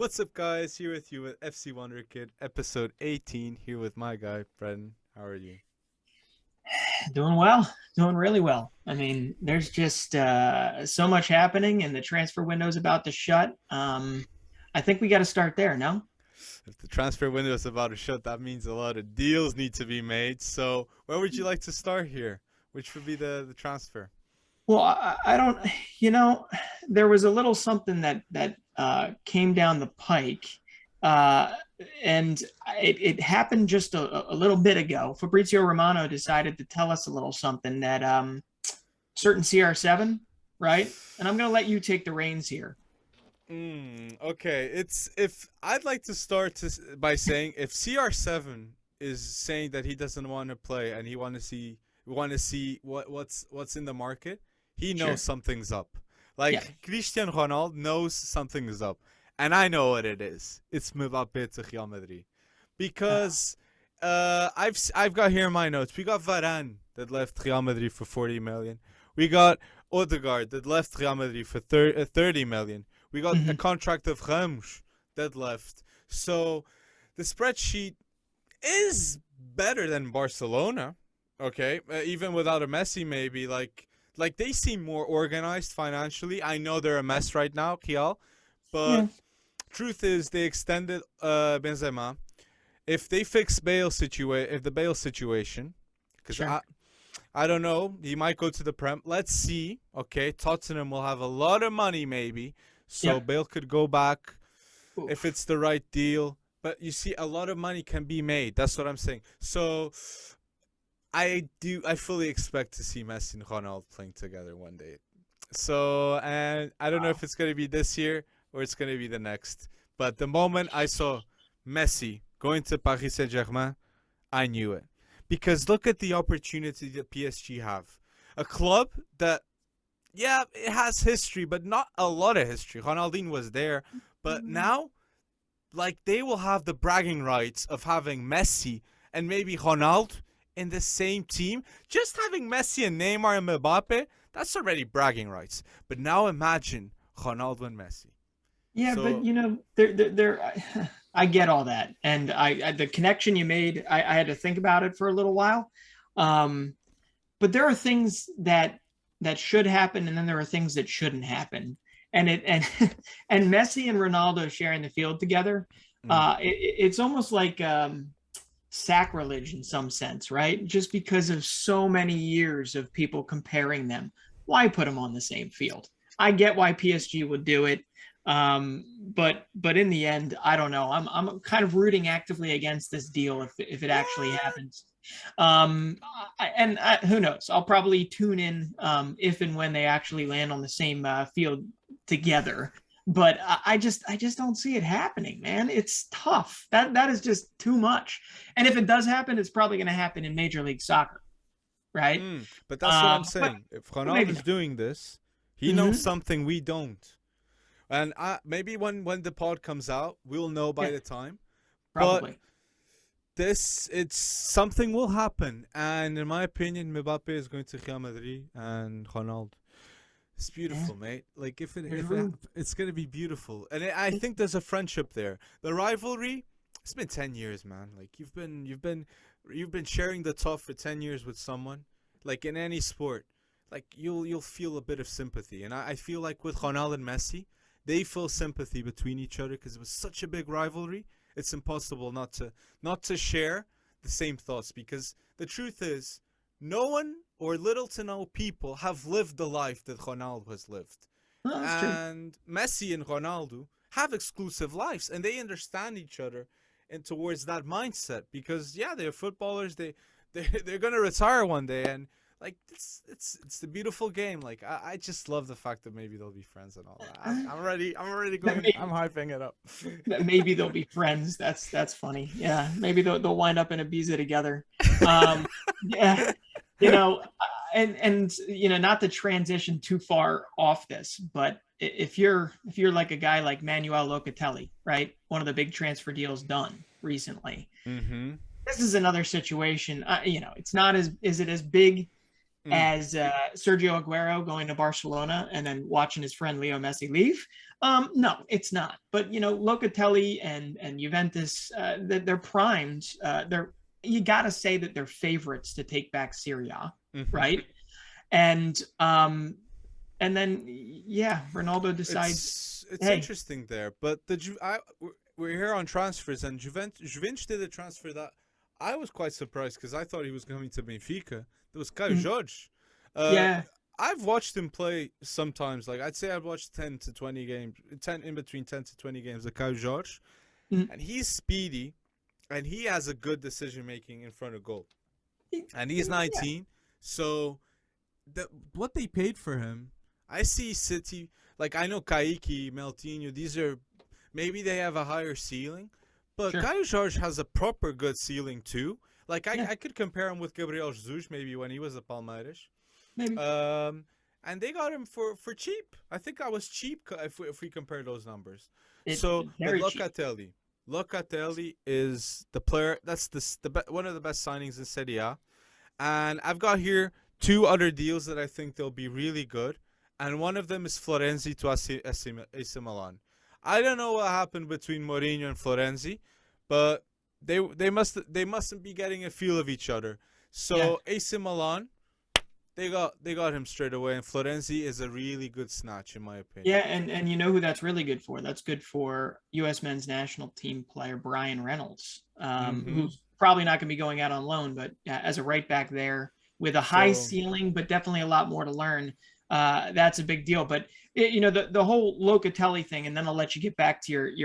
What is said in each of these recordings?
What's up, guys? Here with you with FC Wonderkid, episode 18. Here with my guy, Brendan. How are you? Doing well, doing really well. I mean, there's just so much happening, and the transfer window is about to shut. I think we got to start there, no? If the transfer window is about to shut, that means a lot of deals need to be made. So, where would you like to start here? Which would be the transfer? Well, I don't, you know, there was a little something that came down the pike, uh, and it happened just a little bit ago. Fabrizio Romano decided to tell us a little something that certain CR7, right? And I'm going to let you take the reins here. Okay. It's if I'd like to start by saying if CR7 is saying that he doesn't want to play and he want to see what's in the market, he knows Sure. something's up. Yeah. Like Cristiano Ronaldo knows something is up, and I know what it is. It's MBAPPÉ to Real Madrid, Uh, because I've got here in my notes. We got Varane that left Real Madrid for 40 million. We got Odegaard that left Real Madrid for 30 million. We got a mhm. contract of Ramos that left. So the spreadsheet is better than Barcelona. Okay, even without a Messi, maybe like they seem more organized financially. I know they're a mess right now, Kiel, but Yeah. truth is they extended Benzema. If they fix if the Bale situation, because Sure. I don't know, he might go to the Prem. Let's see. Okay, Tottenham will have a lot of money maybe, so Yep. Bale could go back if Oof. it's the right deal. But you see, a lot of money can be made. That's what I'm saying. So I fully expect to see Messi and Ronaldo playing together one day. So, and I don't know Wow. if it's gonna be this year or it's gonna be the next. But the moment I saw Messi going to Paris Saint Germain, I knew it. Because look at the opportunity that PSG have. A club that, yeah, it has history, but not a lot of history. Ronaldinho was there, but now, like, they will have the bragging rights of having Messi and maybe Ronaldo in the same team. Just having Messi and Neymar and Mbappe, that's already bragging rights. But now imagine Ronaldo and Messi. Yeah, but So, I get all that, and the connection you made, I had to think about it for a little while. Um, but there are things that should happen, and then there are things that shouldn't happen. And and Messi and Ronaldo sharing the field together, mm, it's almost like sacrilege in some sense, right? Just because of so many years of people comparing them. Why put them on the same field? I get why PSG would do it. But in the end, I don't know. I'm kind of rooting actively against this deal if it actually what? happens. Who knows? I'll probably tune in if and when they actually land on the same field together. But I just don't see it happening, man. It's tough. That is just too much. And if it does happen, it's probably going to happen in Major League Soccer, right? But that's what I'm But saying. If Ronaldo maybe is not. doing this, he knows Mm-hmm. something we don't. And maybe when the pod comes out, we'll know by Yeah, the time. But probably. it's something will happen, and in my opinion, Mbappe is going to Real Madrid and Ronaldo. It's Yeah, beautiful, mate. Like there's if room. it's gonna be beautiful, and I think there's a friendship there. The rivalry, it's been 10 years, man. Like you've been sharing the tough for 10 years with someone. Like in any sport, like you'll feel a bit of sympathy, and I feel like with Ronaldo and Messi, they feel sympathy between each other because it was such a big rivalry. It's impossible not to share the same thoughts, because the truth is, no one or little to no people have lived the life that Ronaldo has lived. No, that's true. And Messi and Ronaldo have exclusive lives, and they understand each other and towards that mindset, because yeah, they're footballers. They're gonna retire one day, and like it's the beautiful game. Like I just love the fact that maybe they'll be friends and all that. I'm already That going. may, I'm hyping it up. that maybe they'll be friends. That's funny. Yeah, maybe they'll wind up in Ibiza together. Yeah, you know, not to transition too far off this, but if you're like a guy like Manuel Locatelli, right? One of the big transfer deals done recently. Mm-hmm. This is another situation. It's not as is it as big Mm. as Sergio Aguero going to Barcelona and then watching his friend Leo Messi leave. No, it's not. But Locatelli and Juventus, they're primed. They're you got to say that they're favorites to take back Serie A, Mhm. right? And and then yeah, Ronaldo decides, It's hey, interesting there, but we're here on transfers, and Juventus did a transfer that I was quite surprised because I thought he was coming to Benfica. There was Caio mm, Jorge. Uh, yeah, I've watched him play sometimes. Like I'd say I've watched 10 to 20 games, 10 in between 10 to 20 games of Caio Jorge, mm, and he's speedy, and he has a good decision making in front of goal, and he's yeah, 19, so what they paid for him, I see City. Like I know Kaique, Meltinho, these are maybe they have a higher ceiling, but sure, Caio Jorge has a proper good ceiling too. Like yeah, I could compare him with Gabriel Jesus maybe when he was a Palmeiras. maybe Um, and they got him for cheap. I think that was cheap if we compare those numbers. it So, but very cheap. Locatelli is the player. That's one of the best signings in Serie A. And I've got here two other deals that I think they'll be really good. And one of them is Florenzi to AC Milan. I don't know what happened between Mourinho and Florenzi, but they mustn't be getting a feel of each other. Yeah, So AC Milan, they got him straight away, and Florenzi is a really good snatch in my yeah, opinion. and you know who that's really good for? That's good for U.S. men's national team player Brian Reynolds, Mm-hmm. who's probably not going to be going out on loan, but as a right back there with a high So ceiling, but definitely a lot more to learn. That's a big deal. But the whole Locatelli thing, and then I'll let you get back to mm-hmm.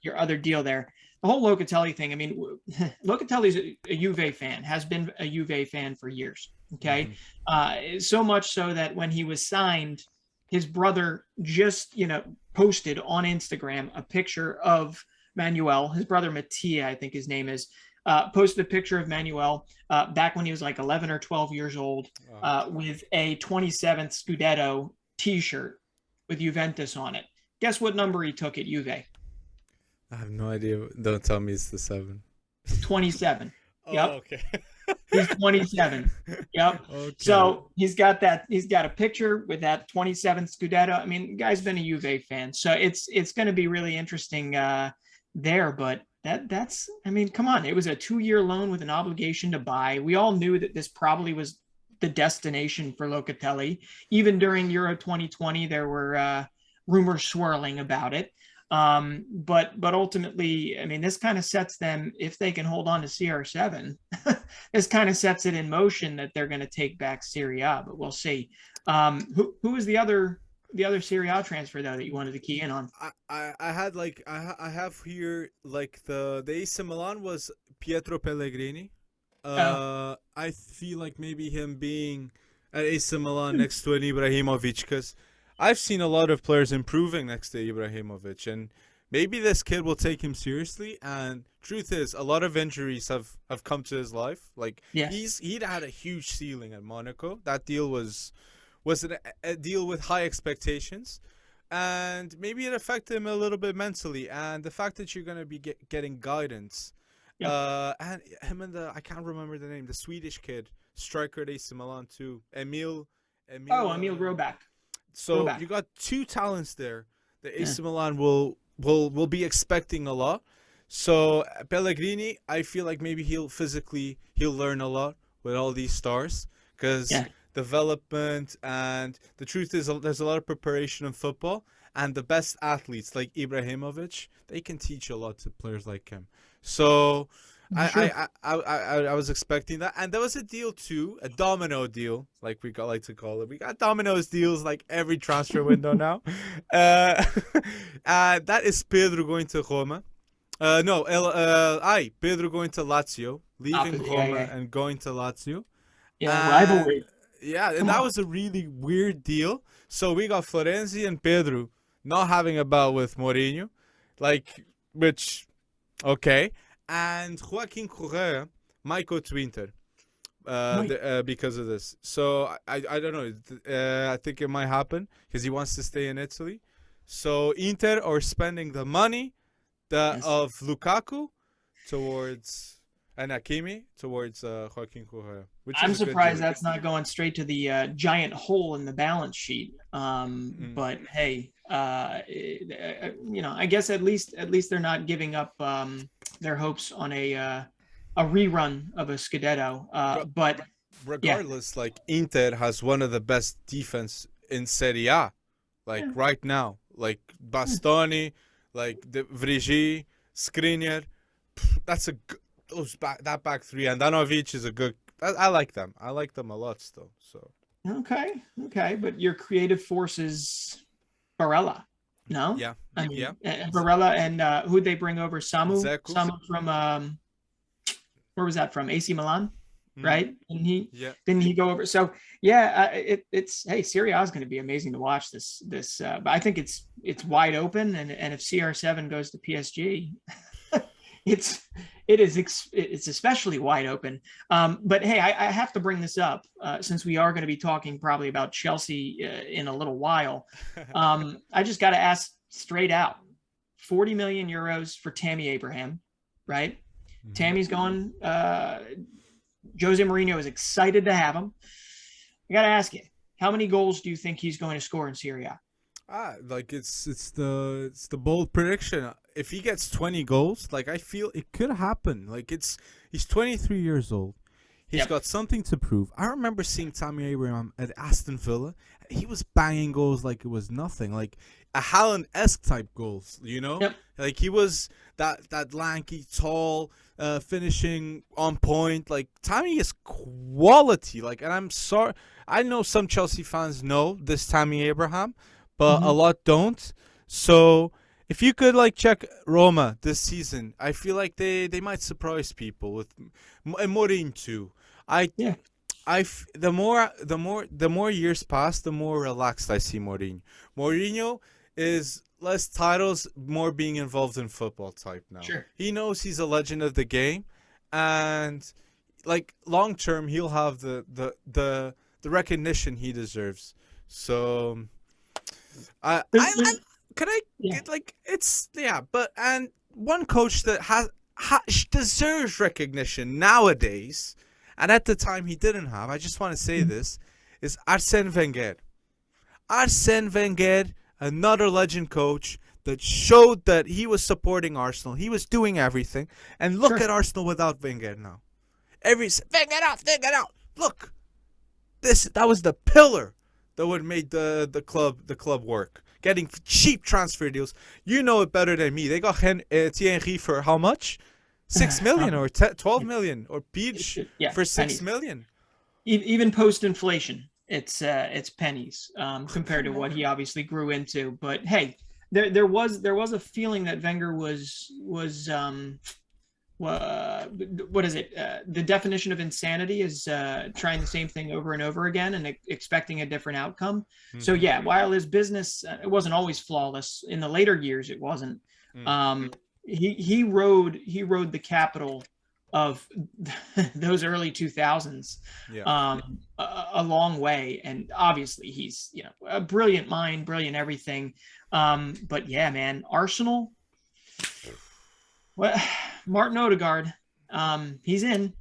your other deal there. The whole Locatelli thing. I mean, Locatelli's a Juve fan, has been a Juve fan for years. Okay, Mm-hmm. so much so that when he was signed, his brother just posted on Instagram a picture of Manuel, his brother Mattia, I think his name is, posted a picture of Manuel back when he was like 11 or 12 years old, Oh, with a 27th Scudetto T-shirt with Juventus on it. Guess what number he took at Juve? I have no idea. Don't tell me it's the 7. 27. Oh, Yep. okay. He's 27. Yep. Okay. So he's got that. He's got a picture with that 27th Scudetto. I mean, the guy's been a Juve fan, so it's going to be really interesting there. But that's. I mean, come on. It was a 2-year loan with an obligation to buy. We all knew that this probably was the destination for Locatelli. Even during Euro 2020, there were rumors swirling about it. But ultimately, I mean, this kind of sets them, if they can hold on to CR7, this kind of sets it in motion that they're going to take back Serie A. But we'll see. Who was the other Serie A transfer though that you wanted to key in on? I had like I have here like the AC Milan was Pietro Pellegrini. Oh, I feel like maybe him being at AC Milan next to an Ibrahimovic, because I've seen a lot of players improving next to Ibrahimovic, and maybe this kid will take him seriously. And truth is, a lot of injuries have come to his life. Like yeah, he'd had a huge ceiling at Monaco. That deal was a deal with high expectations, and maybe it affected him a little bit mentally. And the fact that you're gonna be getting guidance, yeah. and him and I can't remember the name, the Swedish kid striker at AC Milan too, Oh, Emil. Emil Grobak. So Grobak. you got two talents there. The Yeah, AC Milan will be expecting a lot. So Pellegrini, I feel like maybe he'll learn a lot with all these stars, because yeah, development, and the truth is there's a lot of preparation in football, and the best athletes like Ibrahimovic, they can teach a lot to players like him. So sure. I was expecting that, and there was a deal too, a domino deal, like like to call it. We got dominoes deals like every transfer window now. Uh, that is Pedro going to Roma. No, Pedro going to Lazio, leaving Yeah, Roma yeah, and going to Lazio, yeah. and Rivalry. yeah, and Come that on. was a really weird deal. So we got Florenzi and Pedro not having a bout with Mourinho, like, which okay, and Joaquin Correa might go to Inter, Mike. because of this. So I don't know. I think it might happen because he wants to stay in Italy. So Inter are spending the money Yes. of Lukaku towards and Hakimi towards Joaquin Correa, which I'm is a good surprised deal. that's not going straight to the giant hole in the balance sheet. Mm. But hey, I guess at least they're not giving up their hopes on a rerun of a Scudetto. But But yeah, regardless, like Inter has one of the best defense in Serie A, like yeah, right now. Like Bastoni, like the Vrigi, Skriniar. That's a that back three, and Danovic is a good. I like them. I like them a lot still. So okay. But your creative force is Barella. No, yeah, I yeah. mean Barella and who'd they bring over? Zeku. Samu from where was that from? AC Milan, Mm, right? And he yeah. didn't he go over? So yeah, it's hey, Serie A is going to be amazing to watch this. But I think it's wide open, and if CR7 goes to PSG, it's it's especially wide open. But hey, I have to bring this up since we are going to be talking probably about Chelsea in a little while. I just got to ask straight out: 40 million euros for Tammy Abraham, right? Mhm. Tammy's gone. Jose Mourinho is excited to have him. I got to ask you, how many goals do you think he's going to score in Serie A? Like it's the bold prediction. If he gets 20 goals, like I feel it could happen. Like he's 23 years old. He's Yep. got something to prove. I remember seeing Tammy Abraham at Aston Villa. He was banging goals like it was nothing, like a Haaland-esque type goals. Yep. Like he was that lanky, tall, finishing on point. Like Tammy is quality. Like, and I'm sorry, I know some Chelsea fans know this Tammy Abraham, but a Mm-hmm. lot don't. So if you could like check Roma this season, I feel like they might surprise people with and Mourinho too. I Yeah. the more years pass, the more relaxed I see Mourinho. Mourinho is less titles, more being involved in football type now. Sure. He knows he's a legend of the game, and like long term, he'll have the recognition he deserves. So I There's can I yeah. get like it's yeah, but and one coach that deserves recognition nowadays, and at the time he didn't have. I just want to say this is Arsene Wenger. Arsene Wenger, another legend coach that showed that he was supporting Arsenal. He was doing everything, and look Sure. at Arsenal without Wenger now. Wenger out. Look, that was the pillar that would make the club work. Getting cheap transfer deals. You know it better than me. They got Thierry for how much? 6 million or 12 million, or Peach Yeah, for six pennies. million. Even post inflation, it's pennies Oh, compared to come what he on. obviously grew into. But hey, there was a feeling that Wenger was what is it? The definition of insanity is trying the same thing over and over again and expecting a different outcome. So Mm-hmm. yeah, while his business it wasn't always flawless in the later years, it wasn't. Mm. Um, he rode the capital of those early 2000s Yeah. a long way, and obviously he's a brilliant mind, brilliant everything. But yeah, man, Arsenal. Well, Martin Odegaard, he's in.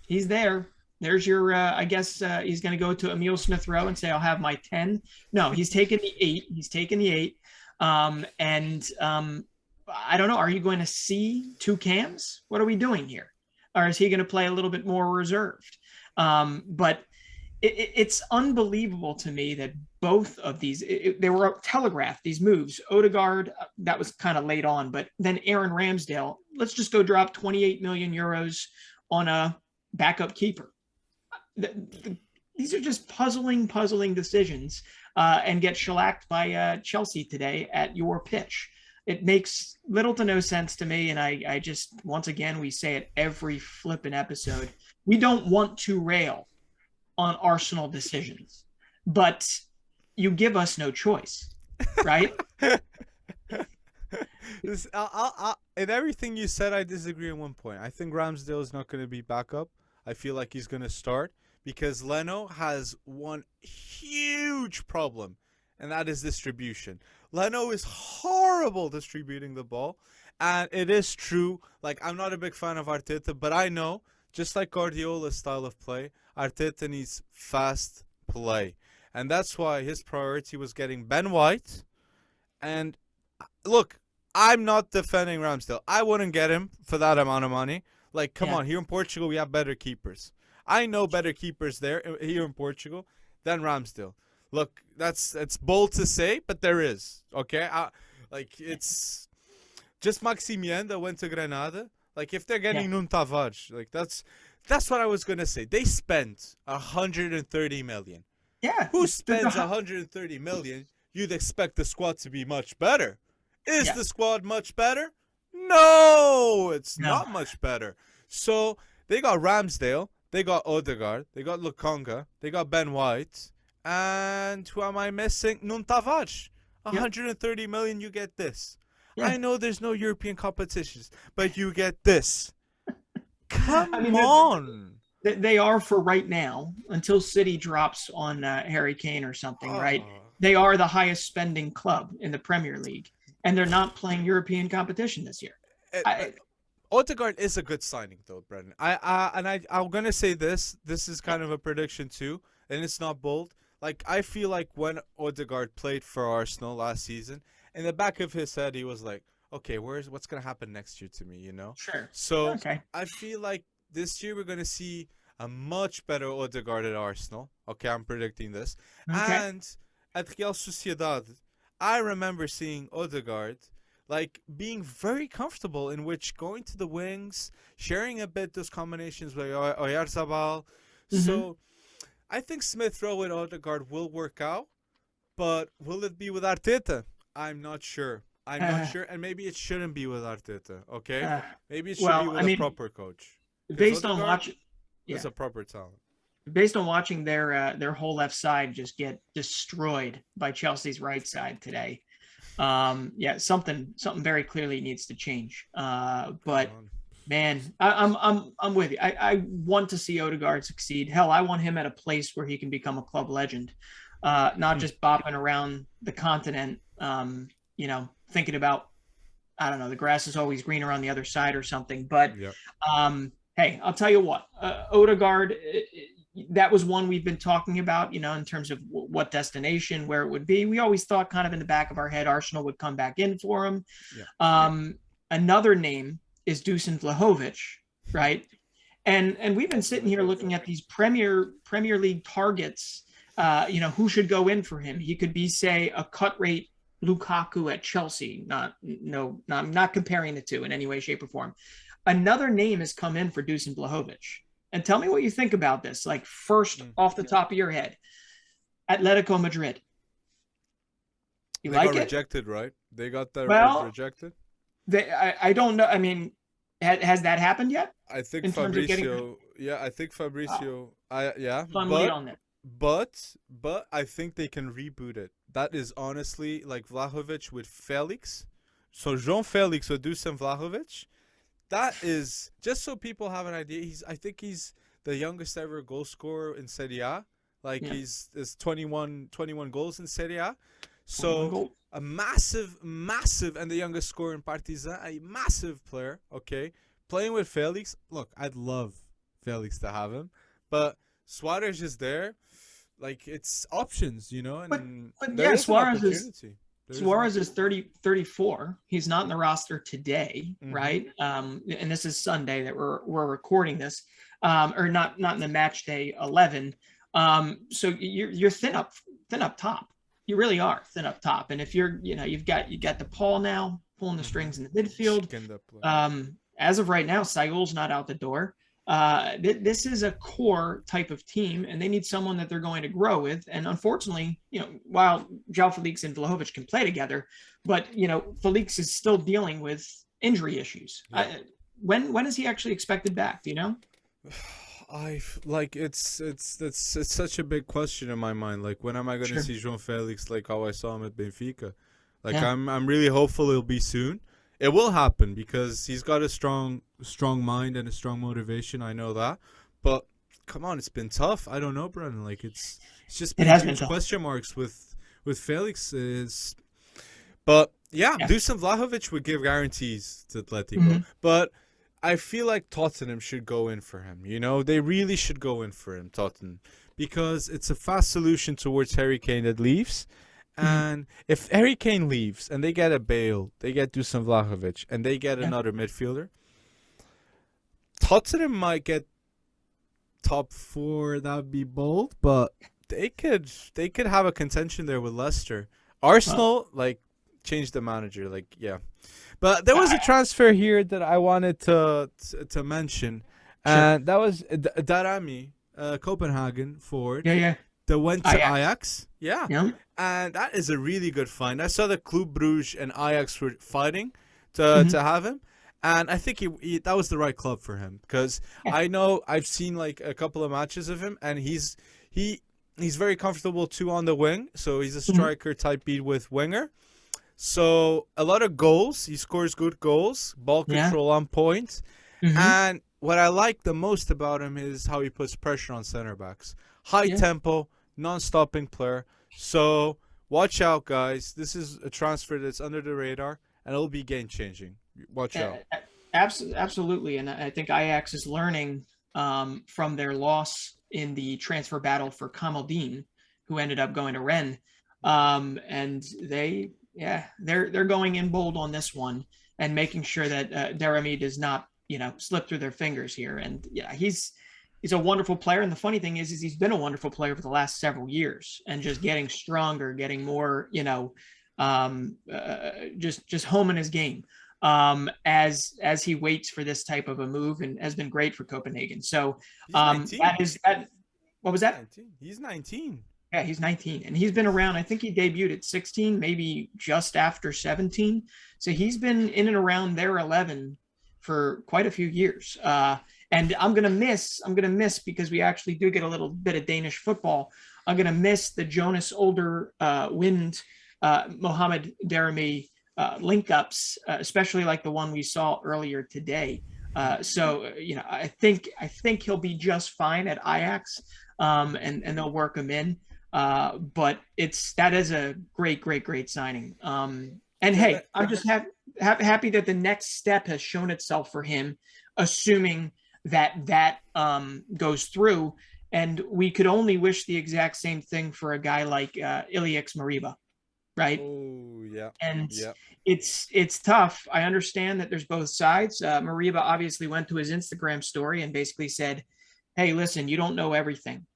He's there. There's your. I guess he's going to go to Emil Smith Rowe and say, "I'll have my 10." No, he's taking the 8. He's taking the 8. And I don't know. Are you going to see two cams? What are we doing here? Or is he going to play a little bit more reserved? But it's unbelievable to me that both of these they were telegraphed, these moves. Odegaard, that was kind of late on, but then Aaron Ramsdale, let's just go drop 28 million euros on a backup keeper. These are just puzzling decisions, and get shellacked by Chelsea today at your pitch. It makes little to no sense to me, and I just, once again, we say it every flipping episode. We don't want to rail on Arsenal decisions, but you give us no choice, right? In everything you said, I disagree on one point. I think Ramsdale is not going to be backup. I feel like he's going to start because Leno has one huge problem, and that is distribution. Leno is horrible distributing the ball, And it is true. Like, I'm not a big fan of Arteta, but I know, just like Guardiola's style of play, Arteta needs fast play. And that's why his priority was getting Ben White. And look, I'm not defending Ramsdale. I wouldn't get him for that amount of money. Like, come Yeah. on, here in Portugal, we have better keepers. I know better keepers here in Portugal than Ramsdale. Look, it's bold to say, but there is. Okay, it's just Maximian that went to Granada. Like, if they're getting Nuno Tavares, like that's what I was gonna say. They spent 130 million. Yeah. Who spends 130 million? You'd expect the squad to be much better. Is the squad much better? No, it's not much better. So they got Ramsdale, they got Odegaard, they got Lukonga, they got Ben White, and who am I missing? Nuno Tavares. 130 million, you get this. I know there's no European competitions, but you get this. Come on. They are, for right now, until City drops on Harry Kane or something, right? They are the highest spending club in the Premier League, and they're not playing European competition this year. Odegaard is a good signing, though, Brendan. I'm gonna say this. This is kind of a prediction too, and it's not bold. Like, I feel like when Odegaard played for Arsenal last season, in the back of his head, he was like, "Okay, what's gonna happen next year to me?" You know. Sure. So I feel like this year we're gonna see a much better Odegaard at Arsenal. Okay, I'm predicting this. And at Real Sociedad, I remember seeing Odegaard like being very comfortable in which going to the wings, sharing a bit those combinations with Oyarzabal. So I think Smith Rowe with Odegaard will work out, but will it be with Arteta? I'm not sure. And maybe it shouldn't be with Arteta. Okay, maybe it should be with a proper coach. Based on watching, it's a proper talent. Based on watching their whole left side just get destroyed by Chelsea's right side today. Something very clearly needs to change. But man, I'm with you. I want to see Odegaard succeed. Hell, I want him at a place where he can become a club legend, not just bopping around the continent. Thinking about, I don't know, the grass is always greener on the other side or something. But hey, I'll tell you what, Odegaard. That was one we've been talking about, in terms of what destination, where it would be. We always thought kind of in the back of our head, Arsenal would come back in for him. Another name is Dusan Vlahovic, right? And we've been sitting here looking at these Premier League targets, who should go in for him. He could be, say, a cut rate Lukaku at Chelsea. I'm not comparing the two in any way, shape, or form. Another name has come in for Dusan Vlahovic. And tell me what you think about this. Like, first off the top of your head, Atletico Madrid. They got rejected, right? They got that rejected. I don't know. I mean, has that happened yet? I think Fabrizio. I think Fabrizio. But I think they can reboot it. That is honestly like Vlahovic with Felix. So João Felix or Dusan Vlahovic. That is, just so people have an idea, I think he's the youngest ever goal scorer in Serie A. Like, he's 21 goals in Serie A. So a massive, and the youngest scorer in Partizan, a massive player, okay? Playing with Felix, look, I'd love Felix to have him. But Suarez is there. Like, it's options, And but Suarez is 34. He's not in the roster today, right? And this is Sunday that we're recording this, or not in the match day 11. So you're thin up top. You really are thin up top. And if you've got DePaul now pulling the strings in the midfield. As of right now, Saul's not out the door. This is a core type of team, and they need someone that they're going to grow with. And unfortunately, while João Felix and Vlahovic can play together, but Felix is still dealing with injury issues. When is he actually expected back? Do you know? It's such a big question in my mind. Like, when am I going to see João Felix like how I saw him at Benfica? Like, I'm really hopeful it'll be soon. It will happen because he's got a strong mind and a strong motivation. I know that, but come on, it's been tough. I don't know, Brennan. Like, it's just been huge question marks with Felix. But yeah, Yeah. Dusan Vlahovic would give guarantees to Atletico. Mhm. But I feel like Tottenham should go in for him. You know, they really should go in for him, Tottenham, because it's a fast solution towards Harry Kane that leaves. Mhm. And if Harry Kane leaves and they get a Bale, they get Dusan Vlahovic, and they get Yeah. another midfielder, Tottenham might get top four. That would be bold, but they could have a contention there with Leicester. Arsenal change the manager, yeah. But there was a transfer here that I wanted to mention, Sure. and that was Darami, Copenhagen forward, Yeah. Yeah. that went to Ajax. Ajax. Yeah. Yeah. And that is a really good find. I saw that Club Bruges and Ajax were fighting to Mhm. have him, and I think that was the right club for him, because Yeah. I know I've seen like a couple of matches of him, and he's very comfortable too on the wing. So he's a striker type beat with winger. So a lot of goals. He scores good goals. Ball Yeah. control on point. Mhm. And what I like the most about him is how he puts pressure on center backs. High Yeah. tempo, non-stopping player. So watch out, guys. This is a transfer that's under the radar, and it'll be game-changing. Watch out. Absolutely, and I think Ajax is learning from their loss in the transfer battle for Kamaldeen, who ended up going to Rennes, and they're going in bold on this one and making sure that Darami does not slip through their fingers here. And yeah, he's a wonderful player, and the funny thing is he's been a wonderful player for the last several years, and just getting stronger, getting more, just homing his game as he waits for this type of a move, and has been great for Copenhagen. So He's 19. what was that? 19. He's 19. Yeah, he's 19, and he's been around. I think he debuted at 16, maybe just after 17. So he's been in and around their 11 for quite a few years. And I'm gonna miss because we actually do get a little bit of Danish football. I'm gonna miss the Jonas Older Wind Mohamed Darami link ups, especially like the one we saw earlier today. So I think he'll be just fine at Ajax, and they'll work him in. But that is a great signing. And hey, I'm just happy that the next step has shown itself for him, assuming that goes through. And we could only wish the exact same thing for a guy like Ilias Mariba, right? Oh yeah. And Yeah. it's tough. I understand that there's both sides. Mariba obviously went to his Instagram story and basically said, "Hey, listen, you don't know everything.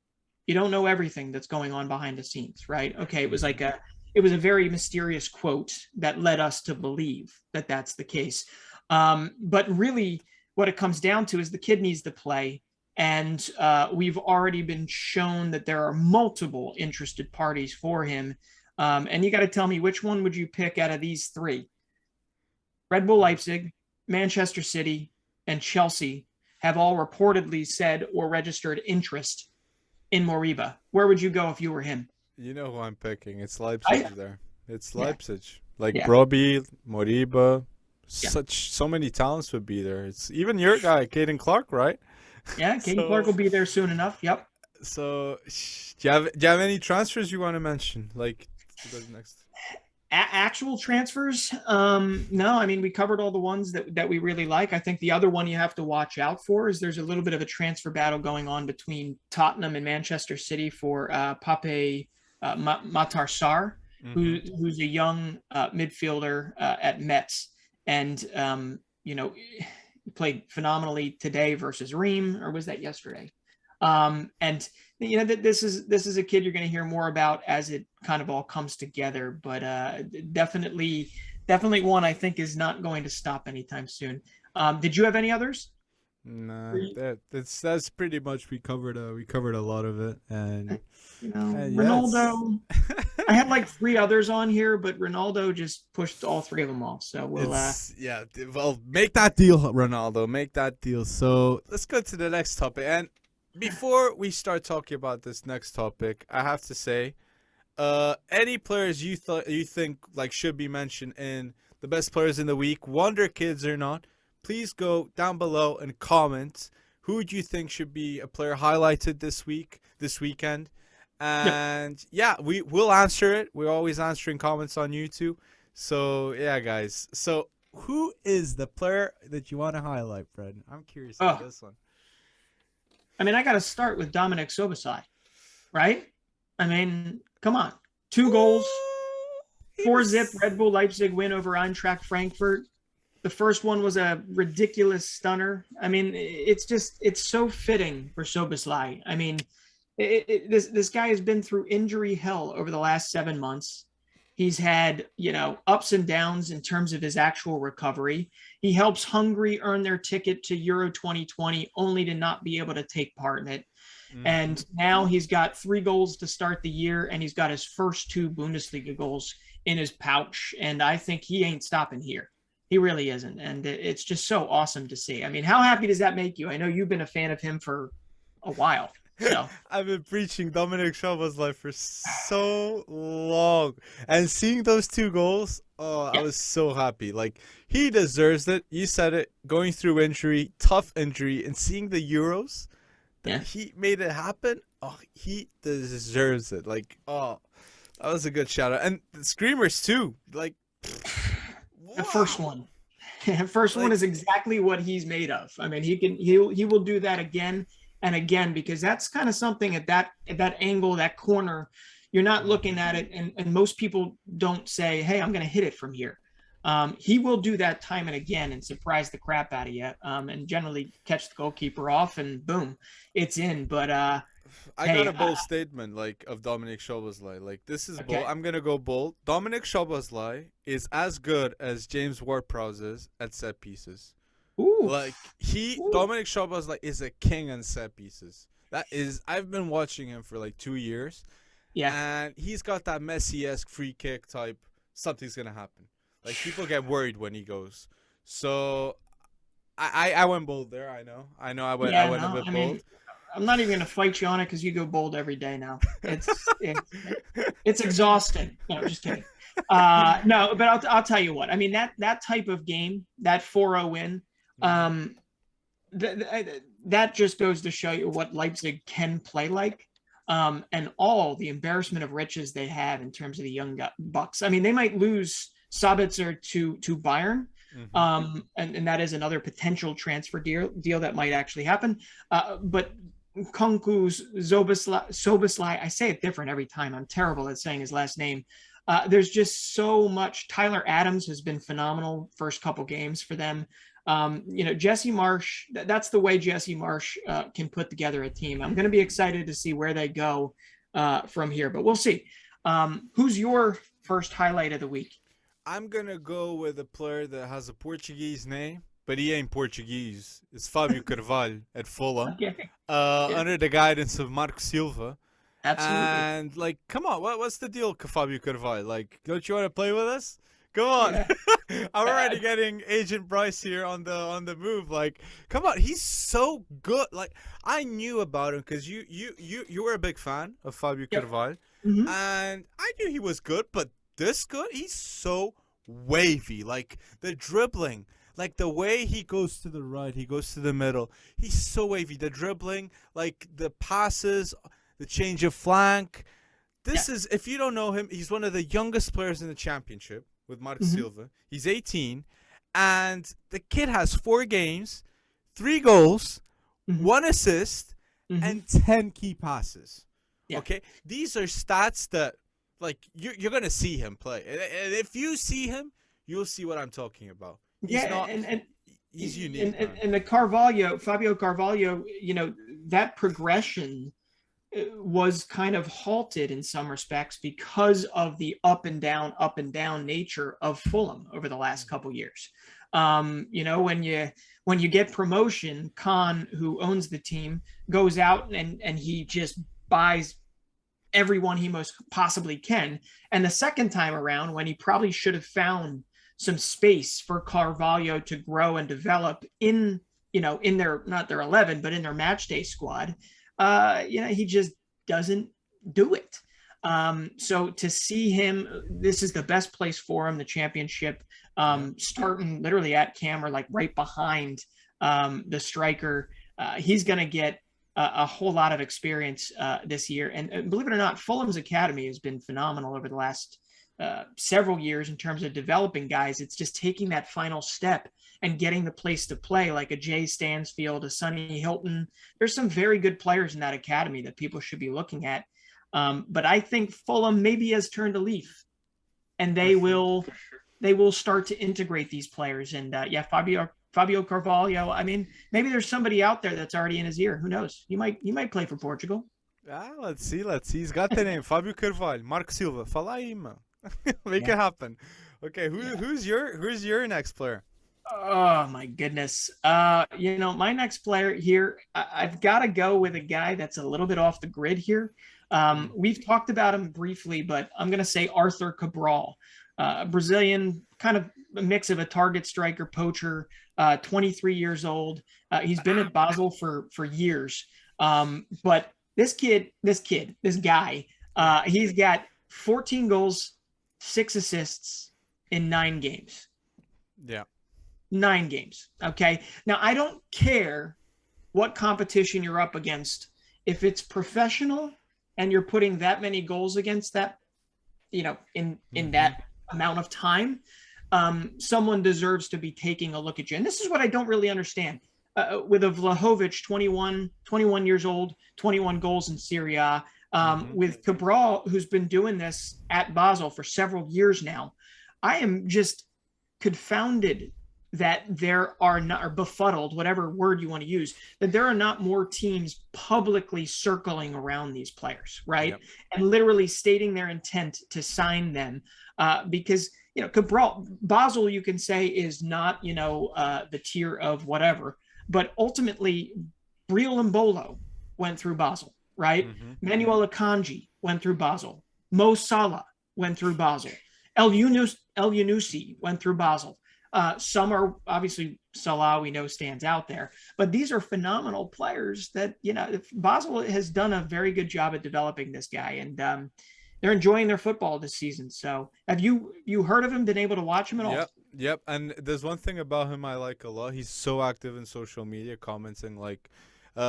You don't know everything that's going on behind the scenes," right? Okay, it was a very mysterious quote that led us to believe that that's the case. But really, what it comes down to is the kid needs to play, and we've already been shown that there are multiple interested parties for him. And you got to tell me, which one would you pick out of these three? Red Bull Leipzig, Manchester City, and Chelsea have all reportedly said or registered interest in Moriba. Where would you go if you were him? You know who I'm picking. It's Leipzig there. It's Leipzig. Like Yeah. Brobbey, Moriba, Yeah. so many talents would be there. It's even your guy, Caden Clark, right? Yeah, Caden So- Clark will be there soon enough. Yep. So, do you have any transfers you want to mention? Like, to go next. Actual transfers? No, I mean, we covered all the ones that we really like. I think the other one you have to watch out for is there's a little bit of a transfer battle going on between Tottenham and Manchester City for Pape Matar Sarr, who's a young midfielder at Metz, and he played phenomenally today versus Ream, or was that yesterday? And this is a kid you're going to hear more about as it kind of all comes together, but definitely one I think is not going to stop anytime soon. Did you have any others? Nah, that's pretty much we covered a lot of it, and Ronaldo. I had like 3 others on here, but Ronaldo just pushed all 3 of them off. So we'll well, make that deal, Ronaldo. Make that deal. So let's go to the next topic. And before we start talking about this next topic, I have to say, any players you think like should be mentioned in the best players in the week, Wonder Kids or not, please go down below and comment who do you think should be a player highlighted this weekend. And yeah, we will answer it. We're always answering comments on YouTube. So yeah, guys. So who is the player that you want to highlight, Fred? I'm curious about Oh, this one. I mean, I got to start with Dominic Sobosai, right? I mean, come on. 2 goals, Ooh, he 4-zip was. Red Bull Leipzig win over Eintracht Frankfurt. The first one was a ridiculous stunner. I mean, it's so fitting for Soboslai. I mean, this guy has been through injury hell over the last 7 months. He's had, ups and downs in terms of his actual recovery. He helps Hungary earn their ticket to Euro 2020, only to not be able to take part in it. Mm-hmm. And now he's got 3 goals to start the year, and he's got his first 2 Bundesliga goals in his pouch. And I think he ain't stopping here. He really isn't. And it's just so awesome to see. I mean, how happy does that make you? I know you've been a fan of him for a while. So, I've been preaching Dominic Szoboszlai for so long, and seeing those 2 goals, oh, I yeah, was so happy. Like he deserves it. You said it. Going through injury, tough injury, and seeing the Euros that yeah. he made it happen. Oh, he deserves it. Like, oh, that was a good shout out, and the screamers too. Like, The first wow. one. First one Like, is exactly what he's made of. I mean, he will do that again and again because that's kind of something at that angle, that corner. You're not looking at it, and most people don't say, "Hey, I'm going to hit it from here." He will do that time and again and surprise the crap out of you, and generally catch the goalkeeper off, and boom, it's in. But I got hey, a bold statement like of Dominic Szoboszlai. Like this is bold. okay, I'm gonna go bold. Dominic Szoboszlai is as good as James Ward-Prowse is at set pieces. ooh, Like ooh. Dominic Szoboszlai is a king on set pieces. That is, I've been watching him for like 2 years, Yeah, and he's got that Messi-esque free kick type. Something's gonna happen. Like people get worried when he goes. So I went bold there. I yeah. went a No, bit I bold. mean, I'm not even going to fight you on it because you go bold every day now. It's exhausting. No, just kidding. No, but I'll tell you what. I mean that type of game, that 4-0 win, Mhm. um, that just goes to show you what Leipzig can play like. And all the embarrassment of riches they have in terms of the young bucks. I mean, they might lose Sabitzer to Bayern, Mhm. and that is another potential transfer deal that might actually happen. But Kunku's Soboslai, I say it different every time. I'm terrible at saying his last name. There's just so much. Tyler Adams has been phenomenal first couple games for them. Jesse Marsh, that's the way Jesse Marsh can put together a team. I'm going to be excited to see where they go from here, but we'll see. Who's your first highlight of the week? I'm gonna go with a player that has a Portuguese name, but he ain't Portuguese. It's Fabio Carvalho at Fulham, Okay. Yeah, under the guidance of Marco Silva. absolutely. And like, come on, what's the deal, Fabio Carvalho? Like, don't you want to play with us? Come on. Yeah. I'm Uh, already getting Agent Bryce here on the move. Like, come on, he's so good. Like, I knew about him because you were a big fan of Fabio yep. Carvalho, Mm-hmm. and I knew he was good, but this good, he's so wavy. Like the dribbling, like the way he goes to the right, he goes to the middle. He's so wavy. The dribbling, like the passes, the change of flank. Yeah. This is, if you don't know him, he's one of the youngest players in the championship with Mark Mm-hmm. Silva. He's 18, and the kid has 4 games, 3 goals, Mm-hmm. 1 assist, Mm-hmm. and 10 key passes. Yeah. Okay, these are stats that like you're gonna see him play, and if you see him, you'll see what I'm talking about. Yeah. He's not. And He's unique, and, and, man. and the Carvalho, Fabio Carvalho, that progression was kind of halted in some respects because of the up and down nature of Fulham over the last couple years. When you get promotion, Khan, who owns the team, goes out and he just buys everyone he most possibly can. And the second time around, when he probably should have found some space for Carvalho to grow and develop in their not their 11, but in their match day squad, he just doesn't do it. So to see him, this is the best place for him, the championship, Yeah. starting literally at camera, like right behind the striker. He's going to get a whole lot of experience this year. And believe it or not, Fulham's academy has been phenomenal over the last several years in terms of developing guys. It's just taking that final step and getting the place to play, like a Jay Stansfield, a Sonny Hilton. There's some very good players in that academy that people should be looking at. But I think Fulham maybe has turned a leaf, and they will start to integrate these players. And Fabio Carvalho. I mean, maybe there's somebody out there that's already in his ear. Who knows? He might play for Portugal. Let's see. He's got the name. Fabio Carvalho, Marco Silva. Fala aí, man. Make it happen. Okay, who's your next player? Oh my goodness. My next player here, I've got to go with a guy that's a little bit off the grid here. We've talked about him briefly, but I'm going to say Arthur Cabral, Brazilian, kind of a mix of a target striker, poacher, 23 years old. He's been at Basel for years. But this guy, he's got 14 goals, 6 assists in 9 games. Yeah. 9 games. Okay. Now, I don't care what competition you're up against. If it's professional and you're putting that many goals against that, in that amount of time, someone deserves to be taking a look at you. And this is what I don't really understand. With a Vlahovic, 21 years old, 21 goals in Serie A, with Cabral, who's been doing this at Basel for several years now, I am just confounded that there are not, or befuddled, whatever word you want to use, that there are not more teams publicly circling around these players, right? Yep. And literally stating their intent to sign them. Because, Cabral, Basel, you can say, is not, the tier of whatever, but ultimately, Briel Mbolo went through Basel, right? Manuel Akanji went through Basel. Mo Salah went through Basel. El Yunusi went through Basel. Some are obviously Salah, we know, stands out there, but these are phenomenal players that, Basel has done a very good job at developing this guy, and they're enjoying their football this season. So have you heard of him, been able to watch him at all? Yep. And there's one thing about him I like a lot. He's so active in social media, commenting like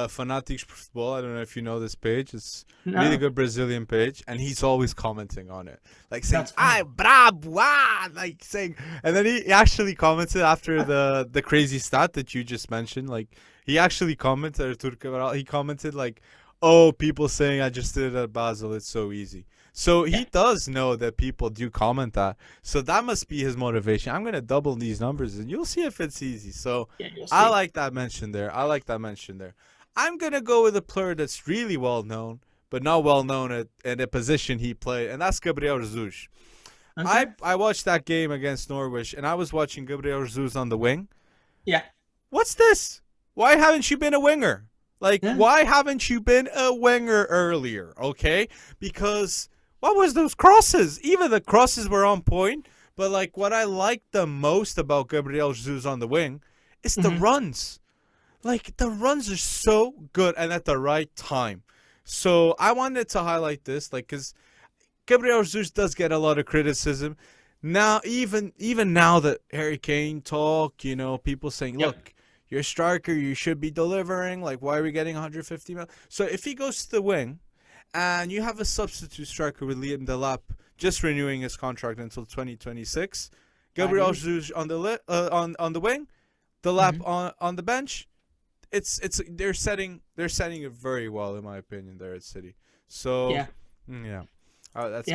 Fanatics Football. I don't know if you know this page. It's really good Brazilian page, and he's always commenting on it, like saying "Ay, brabo," like saying. And then he actually commented after the crazy stat that you just mentioned. Like he actually commented, he commented like, "Oh, people saying I just did it at Basel. It's so easy." So he does know that people do comment that. So that must be his motivation. I'm gonna double these numbers, and you'll see if it's easy. So I like that mention there. I'm going to go with a player that's really well known, but not well known at a position he played, and that's Gabriel Jesus. Okay. I watched that game against Norwich, and I was watching Gabriel Jesus on the wing. Yeah. What's this? Why haven't you been a winger? Why haven't you been a winger earlier? Okay? Because what was those crosses? Even the crosses were on point, but what I like the most about Gabriel Jesus on the wing is the runs. The runs are so good and at the right time. So I wanted to highlight this, because Gabriel Jesus does get a lot of criticism. Now, even now that Harry Kane talk, people saying, look, you're a striker, you should be delivering. Why are we getting 150 million? So if he goes to the wing and you have a substitute striker with Liam Delap just renewing his contract until 2026, Gabriel Jesus on the wing, Delap on the bench, they're setting it very well, in my opinion, there at City. So that's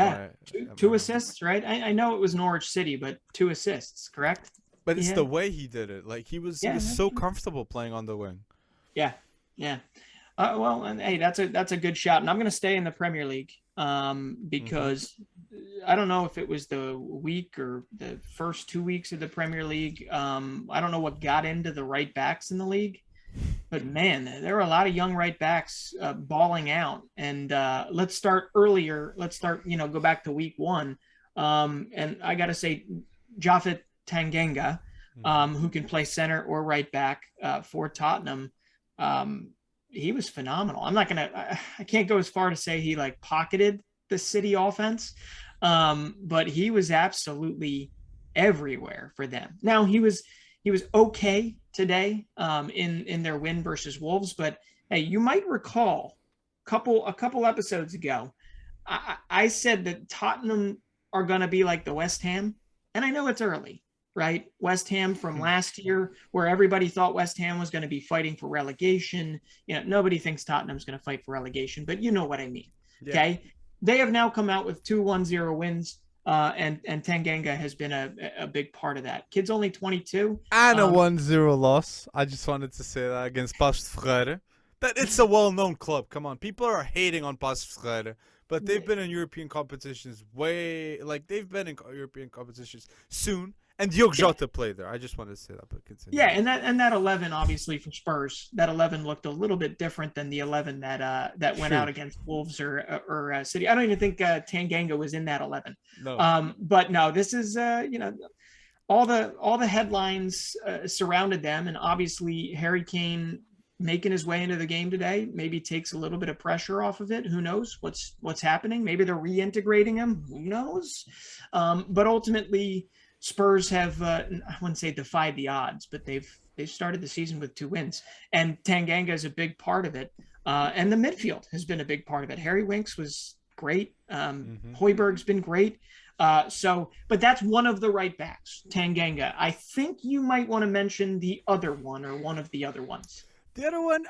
two assists, right? I know it was Norwich City, but 2 assists, correct? But it's the way he did it. He was so comfortable playing on the wing. Yeah. Well, and hey, that's a good shot, and I'm going to stay in the Premier League because I don't know if it was the week or the first 2 weeks of the Premier League. I don't know what got into the right backs in the league. But man, there are a lot of young right backs balling out. And let's start earlier. Let's start, go back to week 1. And I got to say, Japhet Tanganga, who can play center or right back for Tottenham, he was phenomenal. I can't go as far to say he pocketed the City offense, but he was absolutely everywhere for them. Now he was okay today in their win versus Wolves, but hey, you might recall a couple episodes ago, I said that Tottenham are going to be like the West Ham, and I know it's early, right? West Ham from last year, where everybody thought West Ham was going to be fighting for relegation. Nobody thinks Tottenham's going to fight for relegation, but you know what I mean. Yeah. Okay. They have now come out with 2-1-0 wins. And Tanganga has been a big part of that. Kid's only 22. And a 1-0 loss. I just wanted to say that against Passos Ferreira. That it's a well-known club. Come on, people are hating on Passos Ferreira, but they've been in European competitions they've been in European competitions soon. And Diogo Jota played there. I just wanted to say that, but continue. Yeah, and that 11 obviously from Spurs. That 11 looked a little bit different than the 11 that went out against Wolves or City. I don't even think Tanganga was in that 11. No. But no, this is all the headlines surrounded them, and obviously Harry Kane making his way into the game today maybe takes a little bit of pressure off of it. Who knows what's happening? Maybe they're reintegrating him. Who knows? But ultimately, Spurs have, I wouldn't say defied the odds, but they've started the season with 2 wins. And Tanganga is a big part of it. And the midfield has been a big part of it. Harry Winks was great. Højbjerg's been great. But that's one of the right backs, Tanganga. I think you might want to mention the other one or one of the other ones. The other one,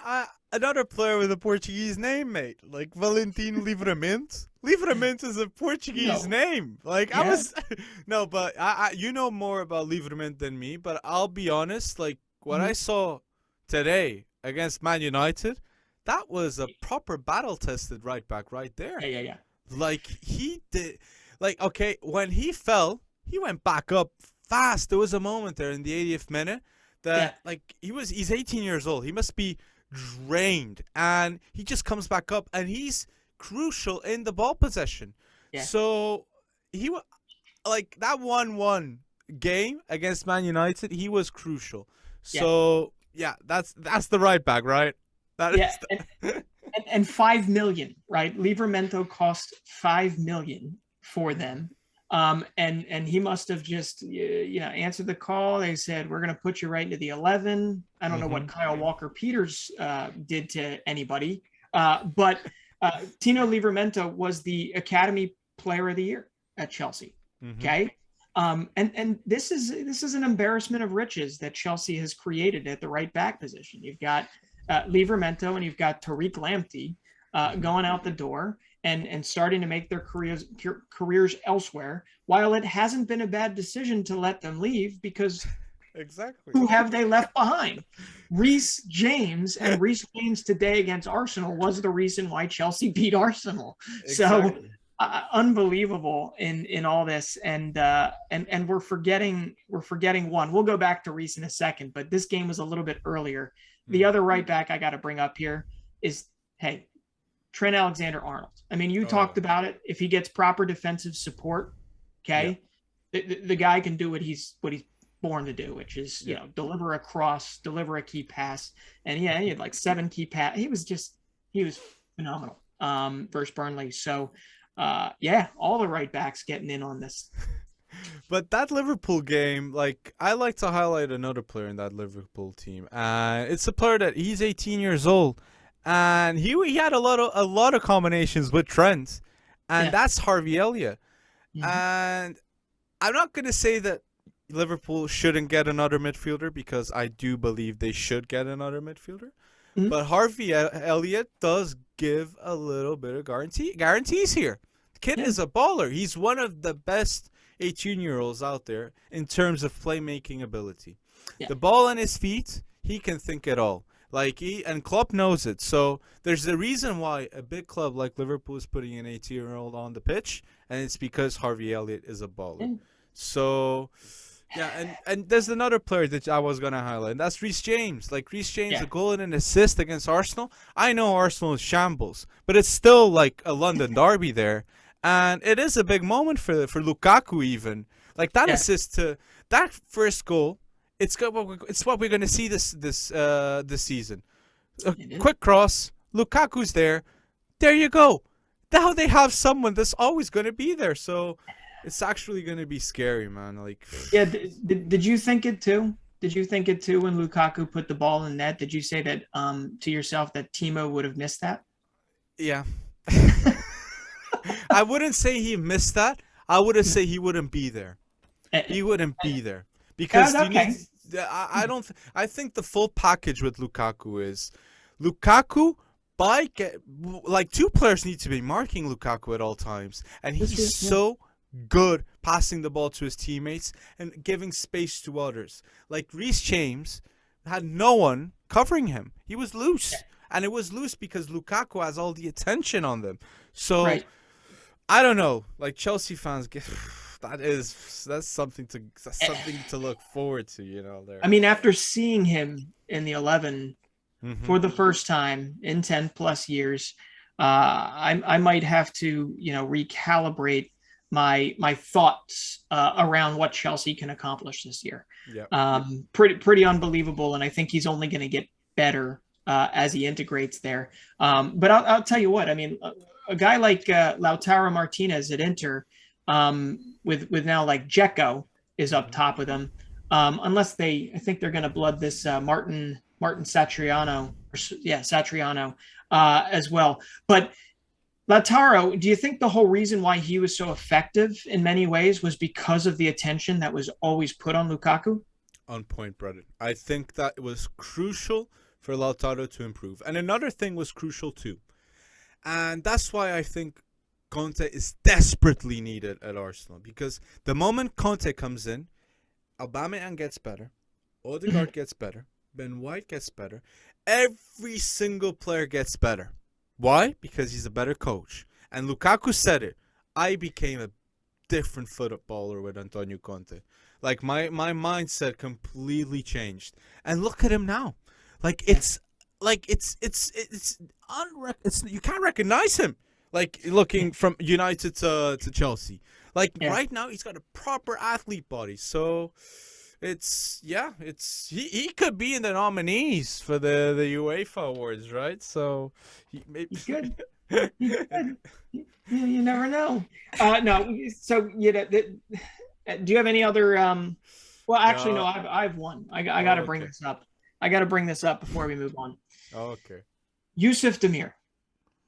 another player with a Portuguese name, mate, like Valentin Livramento. Livramento is a Portuguese name. Like I was, no, but I you know more about Livramento than me. But I'll be honest, like what I saw today against Man United, that was a proper battle-tested right back right there. Yeah. Like he did, like okay, when he fell, he went back up fast. There was a moment there in the 80th minute. Like he's 18 years old. He must be drained, and he just comes back up, and he's crucial in the ball possession. Yeah. So he like that 1-1 game against Man United. He was crucial. So that's the right back, right? And 5 million, right? Livramento cost 5 million for them. And he must have just answered the call. They said, we're going to put you right into the 11. I don't know what Kyle Walker-Peters did to anybody, but Tino Livramento was the Academy Player of the Year at Chelsea. Okay. And this is an embarrassment of riches that Chelsea has created at the right back position. You've got Livramento and you've got Tariq Lamptey going out the door and starting to make their careers elsewhere, while it hasn't been a bad decision to let them leave, because who have they left behind? Reece James, and Reece James today against Arsenal was the reason why Chelsea beat Arsenal. So unbelievable in all this, and we're forgetting one. We'll go back to Reece in a second, but this game was a little bit earlier. The other right back I got to bring up here is Trent Alexander-Arnold. I mean, you talked about it. If he gets proper defensive support, the guy can do what he's born to do, which is deliver a cross, deliver a key pass, and he had like 7 key pass. He was phenomenal versus Burnley. So all the right backs getting in on this. But that Liverpool game, like I like to highlight another player in that Liverpool team. It's a player that he's 18 years old. And he had a lot of combinations with Trent, and that's Harvey Elliott. And I'm not going to say that Liverpool shouldn't get another midfielder, because I do believe they should get another midfielder. But Harvey Elliott does give a little bit of guarantees here. The kid is a baller. He's one of the best 18-year-olds out there in terms of playmaking ability. The ball on his feet, he can think it all. And Klopp knows it. So there's a reason why a big club like Liverpool is putting an 18-year-old on the pitch, and it's because Harvey Elliott is a baller. So, and there's another player that I was going to highlight, and that's Reece James. Like, Reece James, a goal and an assist against Arsenal. I know Arsenal is shambles, but it's still like a London derby there. And it is a big moment for Lukaku even. Like, that assist to that first goal, it's what we're going to see this season. A quick cross, Lukaku's there. There you go. Now they have someone that's always going to be there. So it's actually going to be scary, man. Like, did you think it too? Did you think it too when Lukaku put the ball in net? Did you say that to yourself that Timo would have missed that? Yeah. I wouldn't say he missed that. I would have said he wouldn't be there. He wouldn't be there because you okay. need. I don't. I think the full package with Lukaku is Lukaku. Like two players need to be marking Lukaku at all times, and he's so good passing the ball to his teammates and giving space to others. Like Reece James had no one covering him; he was loose, and it was loose because Lukaku has all the attention on them. So I don't know. Like Chelsea fans get. That's something to look forward to, there. I mean, after seeing him in the 11 for the first time in 10 plus years, I might have to, recalibrate my thoughts around what Chelsea can accomplish this year. Yeah. Pretty unbelievable, and I think he's only going to get better as he integrates there. But I'll tell you what, I mean, a guy like Lautaro Martinez at Inter, with now like Dzeko is up top with him, unless I think they're going to blood this Martin Satriano, as well. But Lautaro, do you think the whole reason why he was so effective in many ways was because of the attention that was always put on Lukaku? On point, brother. I think that it was crucial for Lautaro to improve. And another thing was crucial too. And that's why I think Conte is desperately needed at Arsenal, because the moment Conte comes in, Aubameyang gets better, Odegaard gets better, Ben White gets better, every single player gets better. Why? Because he's a better coach. And Lukaku said it. I became a different footballer with Antonio Conte. Like my mindset completely changed. And look at him now. It's you can't recognize him. Like looking from United to Chelsea. Right now he's got a proper athlete body. So he could be in the nominees for the UEFA awards, right? So he's good. You never know. No. So do you have any other? Well, actually, no. I have one. I got to bring this up. I got to bring this up before we move on. Oh, okay. Yusuf Demir.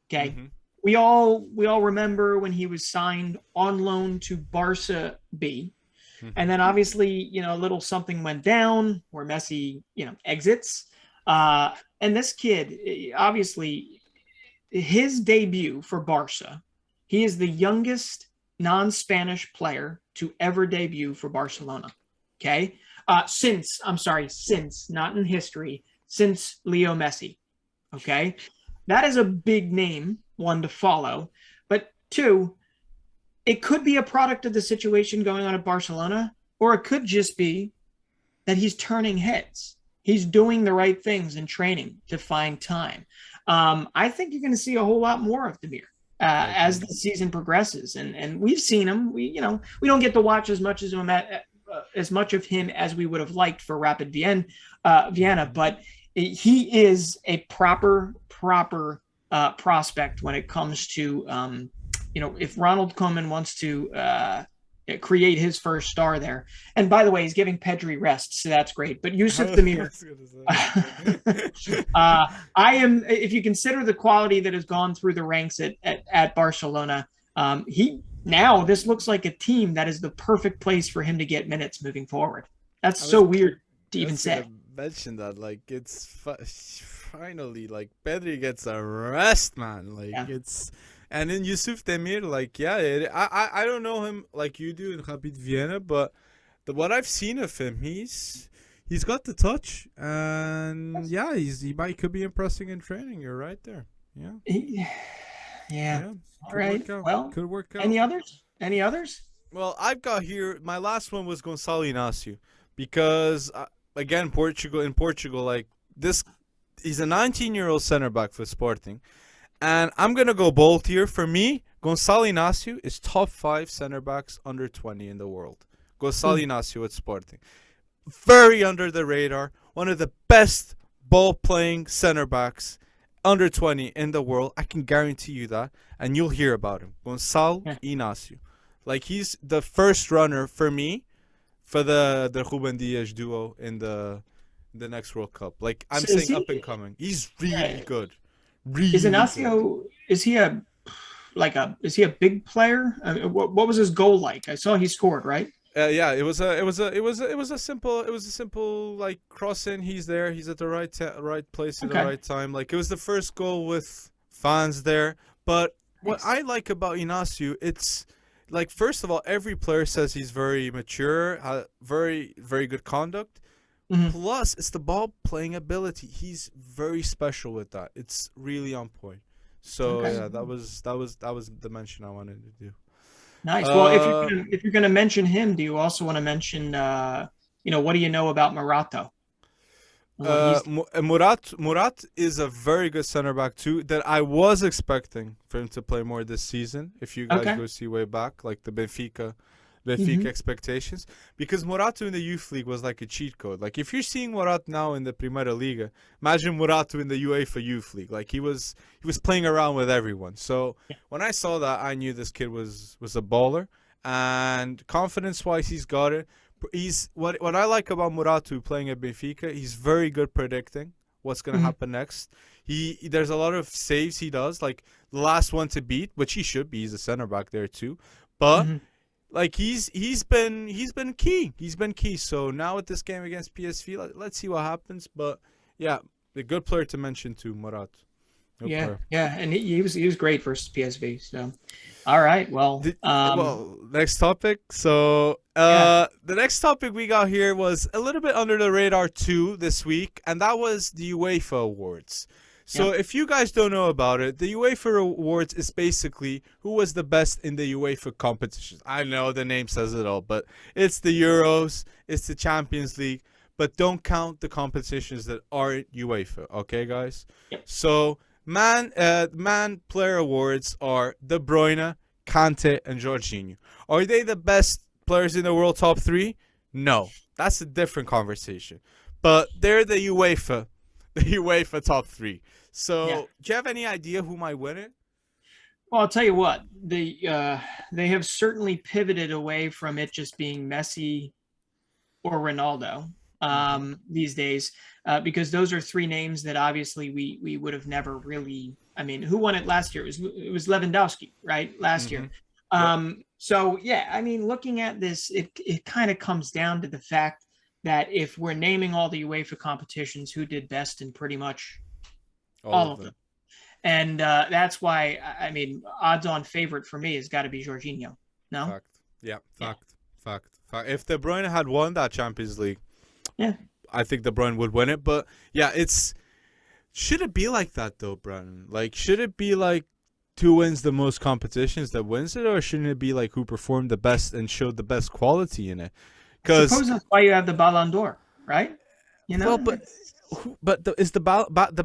Okay. Mm-hmm. We all remember when he was signed on loan to Barca B. Mm-hmm. And then obviously, a little something went down where Messi, exits. And this kid, obviously, his debut for Barca, he is the youngest non-Spanish player to ever debut for Barcelona. Okay. Since, not in history, since Leo Messi. Okay. That is a big name, one, to follow. But two, it could be a product of the situation going on at Barcelona, or it could just be that he's turning heads. He's doing the right things in training to find time. I think you're going to see a whole lot more of Demir as the season progresses. And we've seen him. We don't get to watch as much of him as we would have liked for Rapid Vienna, but he is a proper prospect when it comes to, if Ronald Koeman wants to create his first star there. And by the way, he's giving Pedri rest, so that's great. But Yusuf Demir, if you consider the quality that has gone through the ranks at Barcelona, this looks like a team that is the perfect place for him to get minutes moving forward. That's so weird to even say. Mention that, it's finally Pedri gets a rest, man. And then Yusuf Demir, I don't know him like you do in Rapid Vienna, but what I've seen of him, he's got the touch, and he could be impressing in training. You're right there. Yeah. All right. Well, could work out. Any others? Well, I've got here. My last one was Gonçalo Inácio, because again, Portugal, he's a 19-year-old center back for Sporting. And I'm going to go bold here. For me, Gonçalo Inácio is top 5 center backs under 20 in the world. Gonçalo Inácio at Sporting. Very under the radar. One of the best ball-playing center backs under 20 in the world. I can guarantee you that. And you'll hear about him. Gonçalo Inácio. He's the first runner for me for the Ruben Dias duo in the next World Cup. I'm saying up and coming. He's really good. Really is Inácio, is he like is he a big player? I mean, what was his goal like? I saw he scored, right? Yeah, it was a simple like cross in. He's there. He's at the right place at the Okay. right time. Like it was the first goal with fans there. But what Nice. I like about Inacio, it's like first of all, every player says he's very mature, very very good conduct. Hmm. Plus, it's the ball playing ability. He's very special with that. It's really on point. So Okay. yeah, that was the mention I wanted to do. Nice. Well, Uh, if you're gonna mention him, do you also want to mention what do you know about Marato and what he's Murat is a very good center back too. That I was expecting for him to play more this season. If you guys okay. go see way back, like the Benfica Hmm. expectations, because Moratu in the youth league was like a cheat code. Like if you're seeing Morat now in the Primera Liga, imagine Moratu in the UEFA youth league. Like he was playing around with everyone. So when I saw that, I knew this kid was a baller, and confidence wise, he's got it. He's what I like about Moratu playing at Benfica. He's very good predicting what's gonna Hmm. happen next. There's a lot of saves he does, like the last one to beat, which he should be. He's a center back there too, but Hmm. like he's been key. He's been key. So now with this game against PSV, let's see what happens. But yeah, a good player to mention too, Murat. Good Yeah, player. yeah, and he was great versus PSV. So, all right, well, Well, next topic. So yeah, the next topic we got here was a little bit under the radar too this week, and that was the UEFA Awards. yeah, So if you guys don't know about it, the UEFA Awards is basically who was the best in the UEFA competitions. I know the name says it all, but it's the Euros, it's the Champions League, but don't count the competitions that aren't UEFA, okay guys? yeah. So man player awards are De Bruyne, Kante, and Jorginho. Are they the best players in the world top 3? No. That's a different conversation. But they're the UEFA top 3. Yeah. So, do you have any idea who might win it? Well, I'll tell you what, they have certainly pivoted away from it just being Messi or Ronaldo Mm-hmm. these days, because those are three names that obviously we would have never really. I mean, who won it last year? It was Lewandowski, right? Last Mm-hmm. year. Yep. So yeah, I mean, looking at this, it kind of comes down to the fact that if we're naming all the UEFA competitions, who did best in pretty much All all of of them, them. and that's why I mean, odds-on favorite for me has got to be Jorginho. No, Fact. Yeah. yeah, Fact. If De Bruyne had won that Champions League, yeah. I think De Bruyne would win it. But yeah, should it be like that though, Brandon? Like, should it be like who wins the most competitions that wins it, or shouldn't it be like who performed the best and showed the best quality in it? I Because suppose that's why you have the Ballon d'Or, right? You well, know, but is the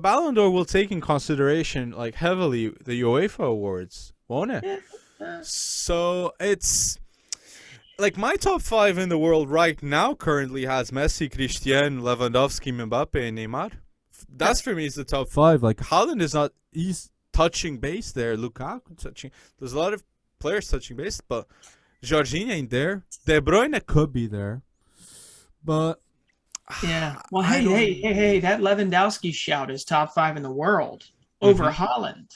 Ballon d'Or will take in consideration like heavily the UEFA awards, won't it? yeah, uh, So it's like my top 5 in the world right now currently has Messi, Cristiano, Lewandowski, Mbappe, and Neymar. yeah. That's for me is the top 5. Like Haaland is not. He's touching base there. Lukaku touching. There's a lot of players touching base, but Jorginho ain't there. De Bruyne could be there, but Yeah. Well, I don't. hey, that Lewandowski shout is top five in the world over Mm-hmm. Holland.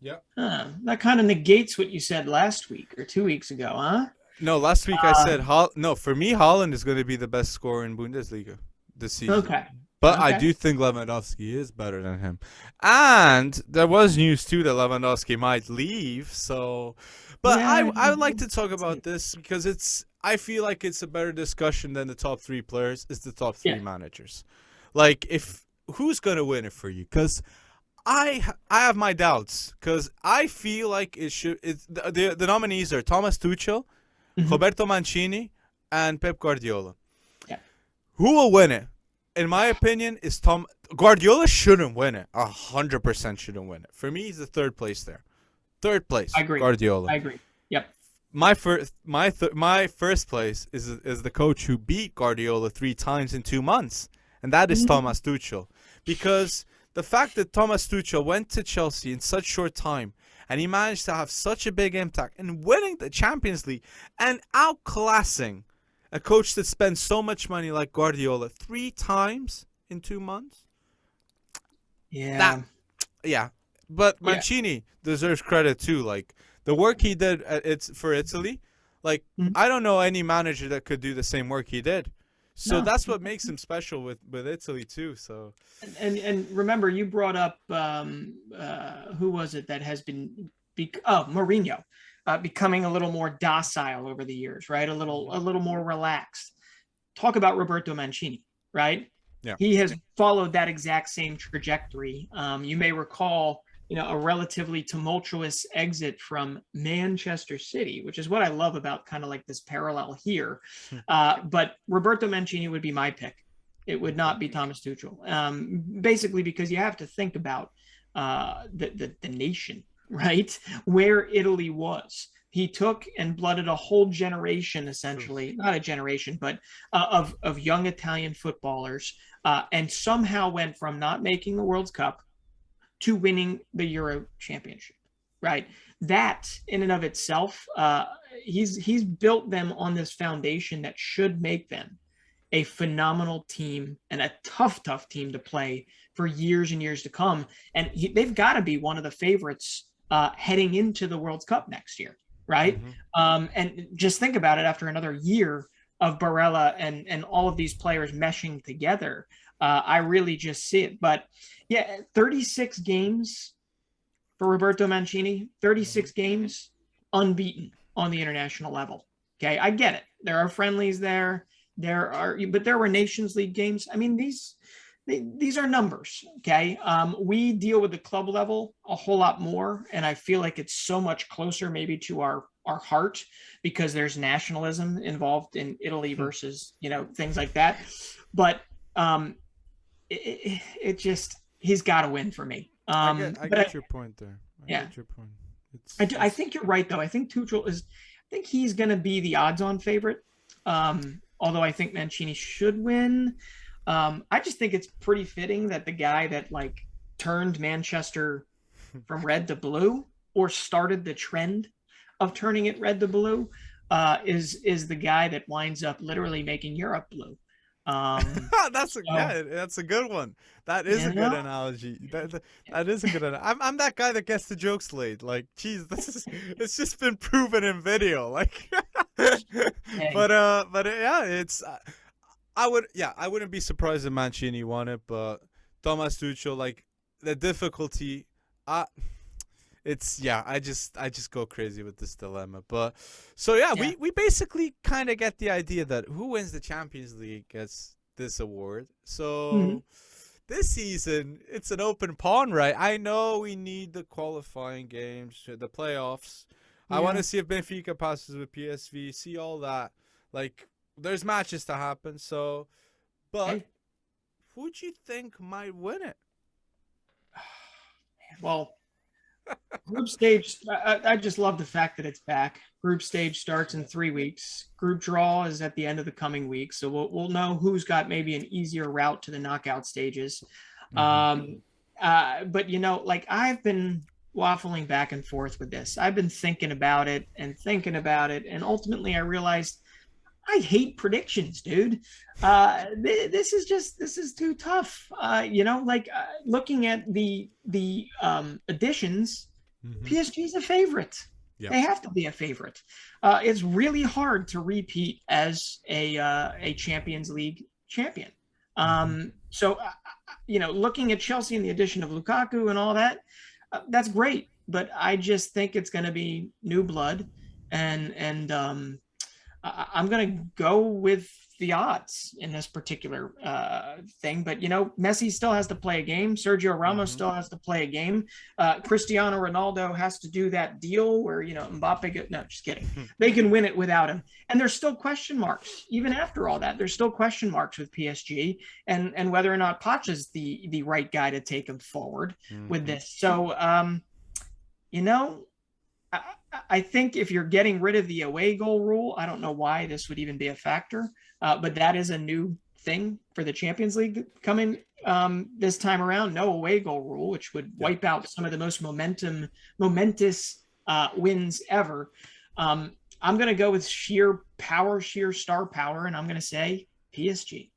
Yep. That kind of negates what you said last week or 2 weeks ago, huh? No, last week I Uh, said no. For me, Holland is going to be the best scorer in Bundesliga this season. okay. But I Okay. do think Lewandowski is better than him. And there was news too that Lewandowski might leave. So, but Yeah. I would like to talk about this because I feel like it's a better discussion than the top 3 players. It's the top 3 Yeah. managers. Like if who's gonna win it for you? Because I have my doubts. Because I feel like it should. The nominees are Thomas Tuchel, Mhm. Roberto Mancini, and Pep Guardiola. Yeah. Who will win it? In my opinion, is Guardiola shouldn't win it. 100% shouldn't win it. For me, he's the third place there. Third place, I agree. Guardiola. I agree. Yep. My first place is the coach who beat Guardiola 3 times in 2 months, and that is Mhm. Thomas Tuchel. Because the fact that Thomas Tuchel went to Chelsea in such short time and he managed to have such a big impact in winning the Champions League and outclassing a coach that spends so much money like Guardiola 3 times in 2 months. Yeah. That yeah. But Yeah. Mancini deserves credit too. Like The work he did it's for Italy, like Mhm. I don't know any manager that could do the same work he did. So No. that's what makes him special with Italy too. So And remember, you brought up who was it that has been Mourinho, becoming a little more docile over the years, right? A little more relaxed. Talk about Roberto Mancini, right? yeah. He has followed that exact same trajectory. You may recall, a relatively tumultuous exit from Manchester City, which is what I love about kind of like this parallel here. But Roberto Mancini would be my pick. It would not be Thomas Tuchel, basically because you have to think about the nation, right? Where Italy was. He took and blooded a whole generation, essentially, not a generation, but of young Italian footballers, and somehow went from not making the World Cup to winning the Euro Championship, right? That in and of itself, he's built them on this foundation that should make them a phenomenal team and a tough team to play for years and years to come. And they've got to be one of the favorites heading into the World Cup next year, right? And just think about it, after another year of Barella and all of these players meshing together, I really just see it. But yeah, 36 games for Roberto Mancini, 36 games unbeaten on the international level. Okay, I get it. There are friendlies there. But there were Nations League games. I mean, these are numbers. Okay, we deal with the club level a whole lot more, and I feel like it's so much closer, maybe to our heart, because there's nationalism involved in Italy versus things like that. But it just, he's got to win for me. I get your point there. I get your point. I think you're right, though. I think Tuchel is. I think he's going to be the odds-on favorite. Although I think Mancini should win. I just think it's pretty fitting that the guy that turned Manchester from red to blue, or started the trend of turning it red to blue, is the guy that winds up literally making Europe blue. That's a good one. That is a good analogy. That is a good analogy. I'm that guy that gets the jokes late. Like, geez, it's just been proven in video. Like, but yeah, it's I wouldn't be surprised if Mancini won it, but Thomas Tuchel, like, the difficulty, I just go crazy with this dilemma. But so yeah. we basically kind of get the idea that who wins the Champions League gets this award. So this season it's an open pawn, right? I know we need the qualifying games, the playoffs. I want to see if Benfica passes with PSV, see all that. Like, there's matches to happen. So, but who do you think might win it? Well, group stage, I just love the fact that it's back. Group stage starts in 3 weeks. Group draw is at the end of the coming week, so we'll know who's got maybe an easier route to the knockout stages. But I've been waffling back and forth with this. I've been thinking about it, and ultimately I realized I hate predictions, dude. This is too tough. Looking at the additions, PSG is a favorite. Yep. They have to be a favorite. It's really hard to repeat as a Champions League champion. So, looking at Chelsea and the addition of Lukaku and all that, that's great. But I just think it's going to be new blood, and I'm going to go with the odds in this particular thing. But, Messi still has to play a game. Sergio Ramos still has to play a game. Cristiano Ronaldo has to do that deal where, MBAPPÉ, no, just kidding. They can win it without him. And there's still question marks. Even after all that, there's still question marks with PSG and whether or not Pacha's the right guy to take him forward with this. So, I think if you're getting rid of the away goal rule, I don't know why this would even be a factor, but that is a new thing for the Champions League coming this time around. No away goal rule, which would wipe out some of the most momentous wins ever. I'm going to go with sheer power, sheer star power, and I'm going to say PSG.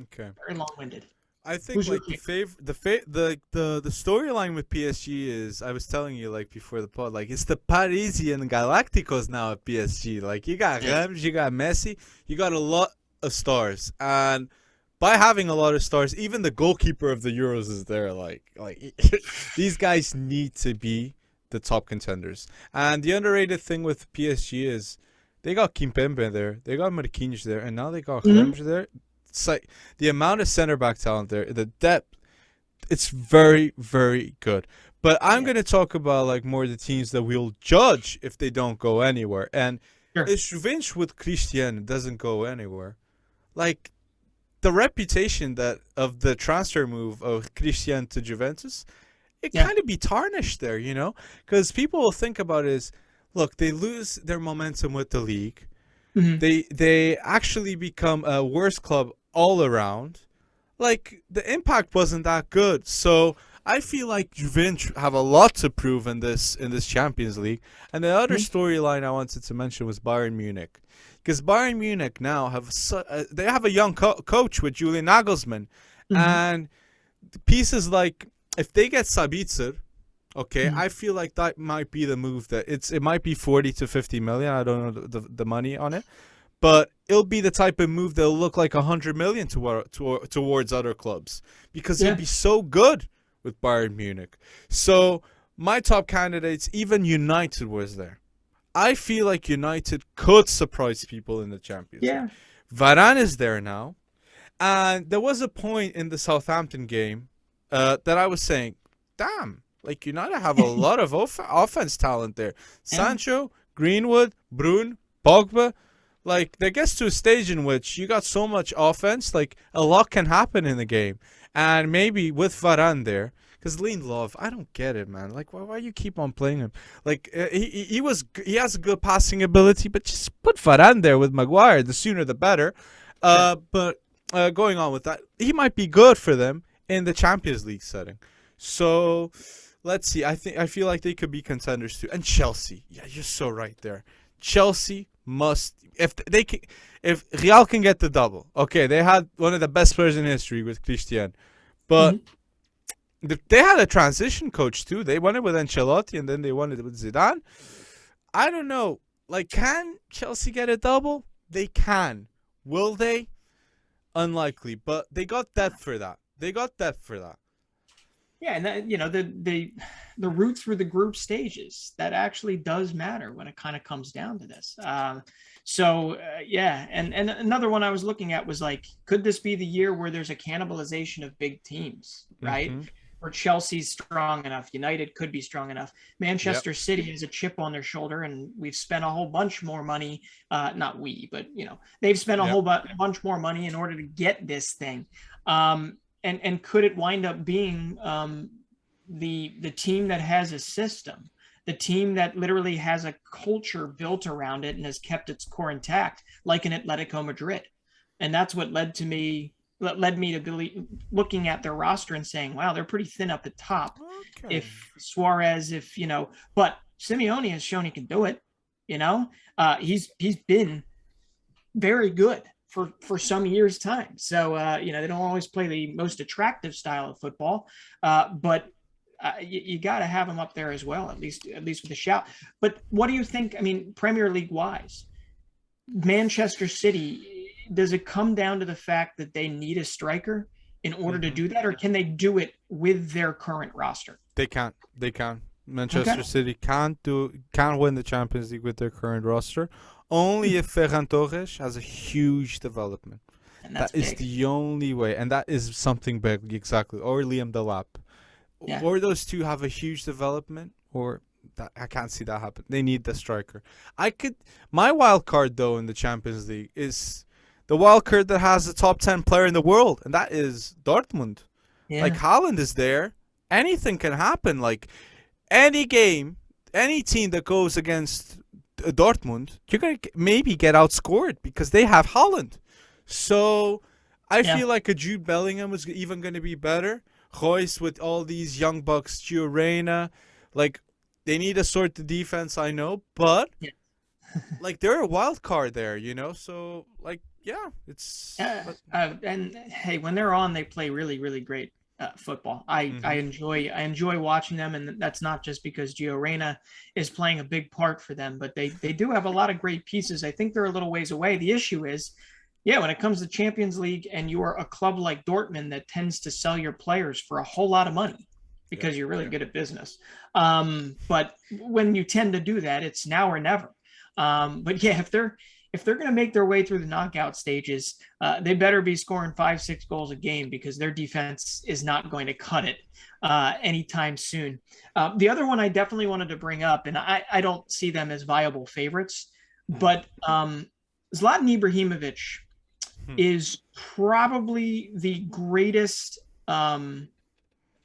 Okay. Very long-winded. I think Who's your like the storyline with PSG is, I was telling you like before the pod, like it's the Parisian Galacticos now at PSG. Like you got yeah. Rams, you got Messi, you got a lot of stars, and by having a lot of stars, even the goalkeeper of the Euros is there. Like these guys need to be the top contenders. And the underrated thing with PSG is they got Kimpembe there, they got Marquinhos there, and now they got Mhm. Rams there. It's like the amount of center back talent there, the depth, it's very, very good. But I'm Yeah. gonna talk about like more the teams that we'll judge if they don't go anywhere. And Sure. if Juventus with Cristiano doesn't go anywhere, like the reputation that of the transfer move of Cristiano to Juventus, it Yeah. kind of be tarnished there, because people will think about it as, look, they lose their momentum with the league. Mhm. They actually become a worse club all around. Like the impact wasn't that good. So I feel like Juventus have a lot to prove in this Champions League. And the other Mhm. storyline I wanted to mention was Bayern Munich, because Bayern Munich now they have a young coach with Julian Nagelsmann, Mhm. and pieces like, if they get Sabitzer, okay, Mhm. I feel like that might be the move. It might be 40 to 50 million. I don't know the money on it, but it'll be the type of move that'll look like 100 million towards other clubs, because he'll Yeah. be so good with Bayern Munich. So my top candidates, even United was there. I feel like United could surprise people in the Champions League. Yeah. Varane is there now, and there was a point in the Southampton game that I was saying, damn, like United have a lot of offense talent there. Yeah. Sancho, Greenwood, Brune, Pogba. Like, there gets to a stage in which you got so much offense, like a lot can happen in the game. And maybe with Varane there, because Lindelof, I don't get it, man. Like, why you keep on playing him? Like, he has a good passing ability, but just put Varane there with Maguire. The sooner the better. Sure. But going on with that, he might be good for them in the Champions League setting. So let's see. I feel like they could be contenders too. And Chelsea, yeah, you're so right there. Chelsea must, if Real can get the double. Okay, they had one of the best players in history with Cristiano, but Mhm. they had a transition coach too. They won it with Ancelotti, and then they won it with Zidane. I don't know. Like, can Chelsea get a double? They can. Will they? Unlikely, but they got depth for that. They got depth for that. Yeah, and that, the route through the group stages, that actually does matter when it kind of comes down to this. Yeah, and another one I was looking at was like, could this be the year where there's a cannibalization of big teams, right? Mm-hmm. Where Chelsea's strong enough, United could be strong enough. Yep. Manchester City has a chip on their shoulder, and we've spent a whole bunch more money. Not we, but they've spent a Yep. whole bunch more money in order to get this thing. And could it wind up being the team that has a system, the team that literally has a culture built around it and has kept its core intact, like an Atletico Madrid? And that's what led me to looking at their roster and saying, wow, they're pretty thin up the top. Okay. If Suarez, but Simeone has shown he can do it. He's been very good for some years' time. So they don't always play the most attractive style of football, but you got to have them up there as well, at least with a shout. But what do you think? I mean, Premier League wise, Manchester City, does it come down to the fact that they need a striker in order to Mm-hmm. do that, or can they do it with their current roster? They can't. They can. Manchester Okay. City can't win the Champions League with their current roster. Only if Ferran Torres has a huge development. And That that's is big. the only way, and that is something big, exactly. Or Liam Delap, Yeah. or those two have a huge development, or that I can't see that happen. They need the striker. My wild card though in the Champions League is the wild card that has the top 10 player in the world, and that is Dortmund. Like, Yeah. Haaland is there. Anything can happen. Like, any game, any team that goes against Dortmund, you're going to maybe get outscored because they have Haaland. So I Yeah. feel like a Jude Bellingham is even going to be better. Royce with all these young bucks, Gio Reyna. Like, they need to sort the defense, I know. But, Yeah. like, they're a wild card there, So, like, Yeah, it's. Yeah, But, and hey, when they're on, they play really, really great football. I hmm enjoy watching them, and that's not just because Gio Reyna is playing a big part for them, but they do have a lot of great pieces. I think they're a little ways away. The issue is, yeah, when it comes to Champions League, and you are a club like Dortmund that tends to sell your players for a whole lot of money yeah, because you're really good at business. But when you tend to do that, it's now or never. But yeah, if they're going to make their way through the knockout stages, they better be scoring 5, 6 goals a game because their defense is not going to cut it anytime soon. The other one I definitely wanted to bring up, and I don't see them as viable favorites, mm, but Zlatan Ibrahimovic hmm, is probably the greatest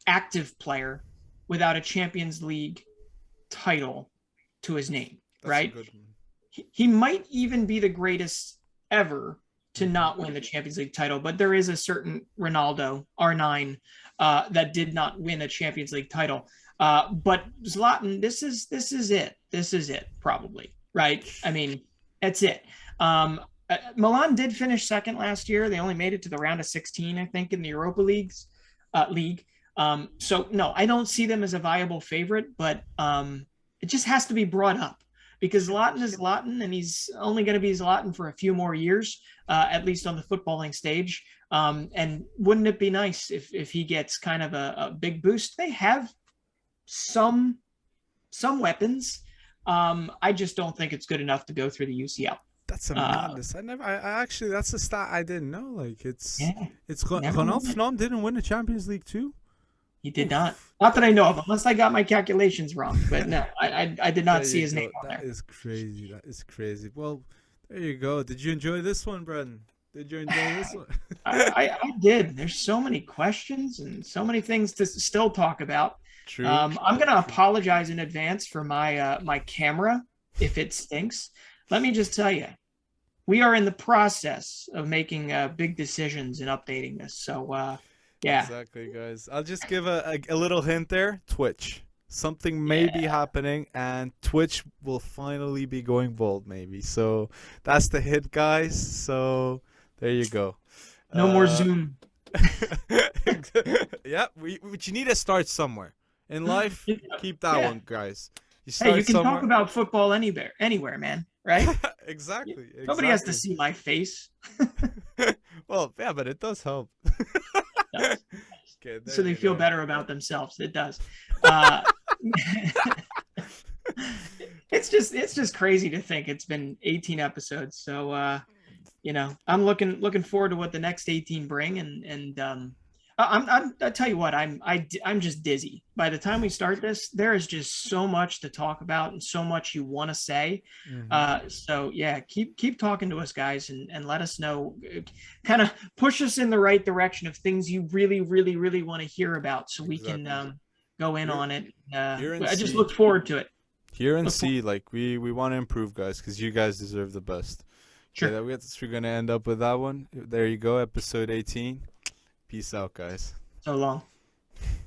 active player without a Champions League title to his name, that's a right? good one. He might even be the greatest ever to Hmm not win the Champions League title, but there is a certain Ronaldo R9 that did not win a Champions League title. But Zlatan, this is it. This is it, probably, right? I mean, that's it. Milan did finish second last year. They only made it to the round of 16, I think, in the Europa League. So no, I don't see them as a viable favorite, but it just has to be brought up because Zlatan is Zlatan, and he's only going to be Zlatan for a few more years, at least on the footballing stage. And wouldn't it be nice if he gets kind of a big boost? They have some weapons. I just don't think it's good enough to go through the UCL. That's a Uh, madness. I actually, that's a stat I didn't know. Like, yeah, never Ronald mind. Phnom didn't win the Champions League too. He did not. Oof. Not that That I know of, unless I got my calculations wrong. But no, I did There not see you his name go. on That there. is crazy. That is crazy. Well, there you go. Did you enjoy this one, Brendan? Did you enjoy this one? I did. There's so many questions and so many things to still talk about. True. I'm gonna True. apologize in advance for my camera if it stinks. Let me just tell you, we are in the process of making big decisions and updating this. So yeah, Exactly, guys. I'll just give a little hint there. Twitch. Something may be yeah. happening, and Twitch will finally be going bold, maybe. So that's the hint, guys. So there you go. No more Uh, Zoom. yeah, but you need to start somewhere in life. Keep that Yeah. one, guys. You Hey, you start can talk somewhere. about football anywhere, man. Right? Exactly, Nobody has to exactly. see my face. Well, yeah, but it does help. It does. Okay, there So they you feel go. better about themselves. It does. Uh, it's just crazy to think it's been 18 episodes. So I'm looking forward to what the next 18 bring, and I tell you what, I'm just dizzy. By the time we start this, there is just so much to talk about and so much you want to say. Hmm So yeah, keep talking to us, guys, and let us know, kind of push us in the right direction of things you really, really, really want to hear about, so we can Exactly. go in Here, on it. here and I just see. look forward to it. Here and Look forward. see. Like we want to improve, guys, because you guys deserve the best. Okay, Sure. we're gonna end up with that one. There you go, episode 18. Peace out, guys. So long.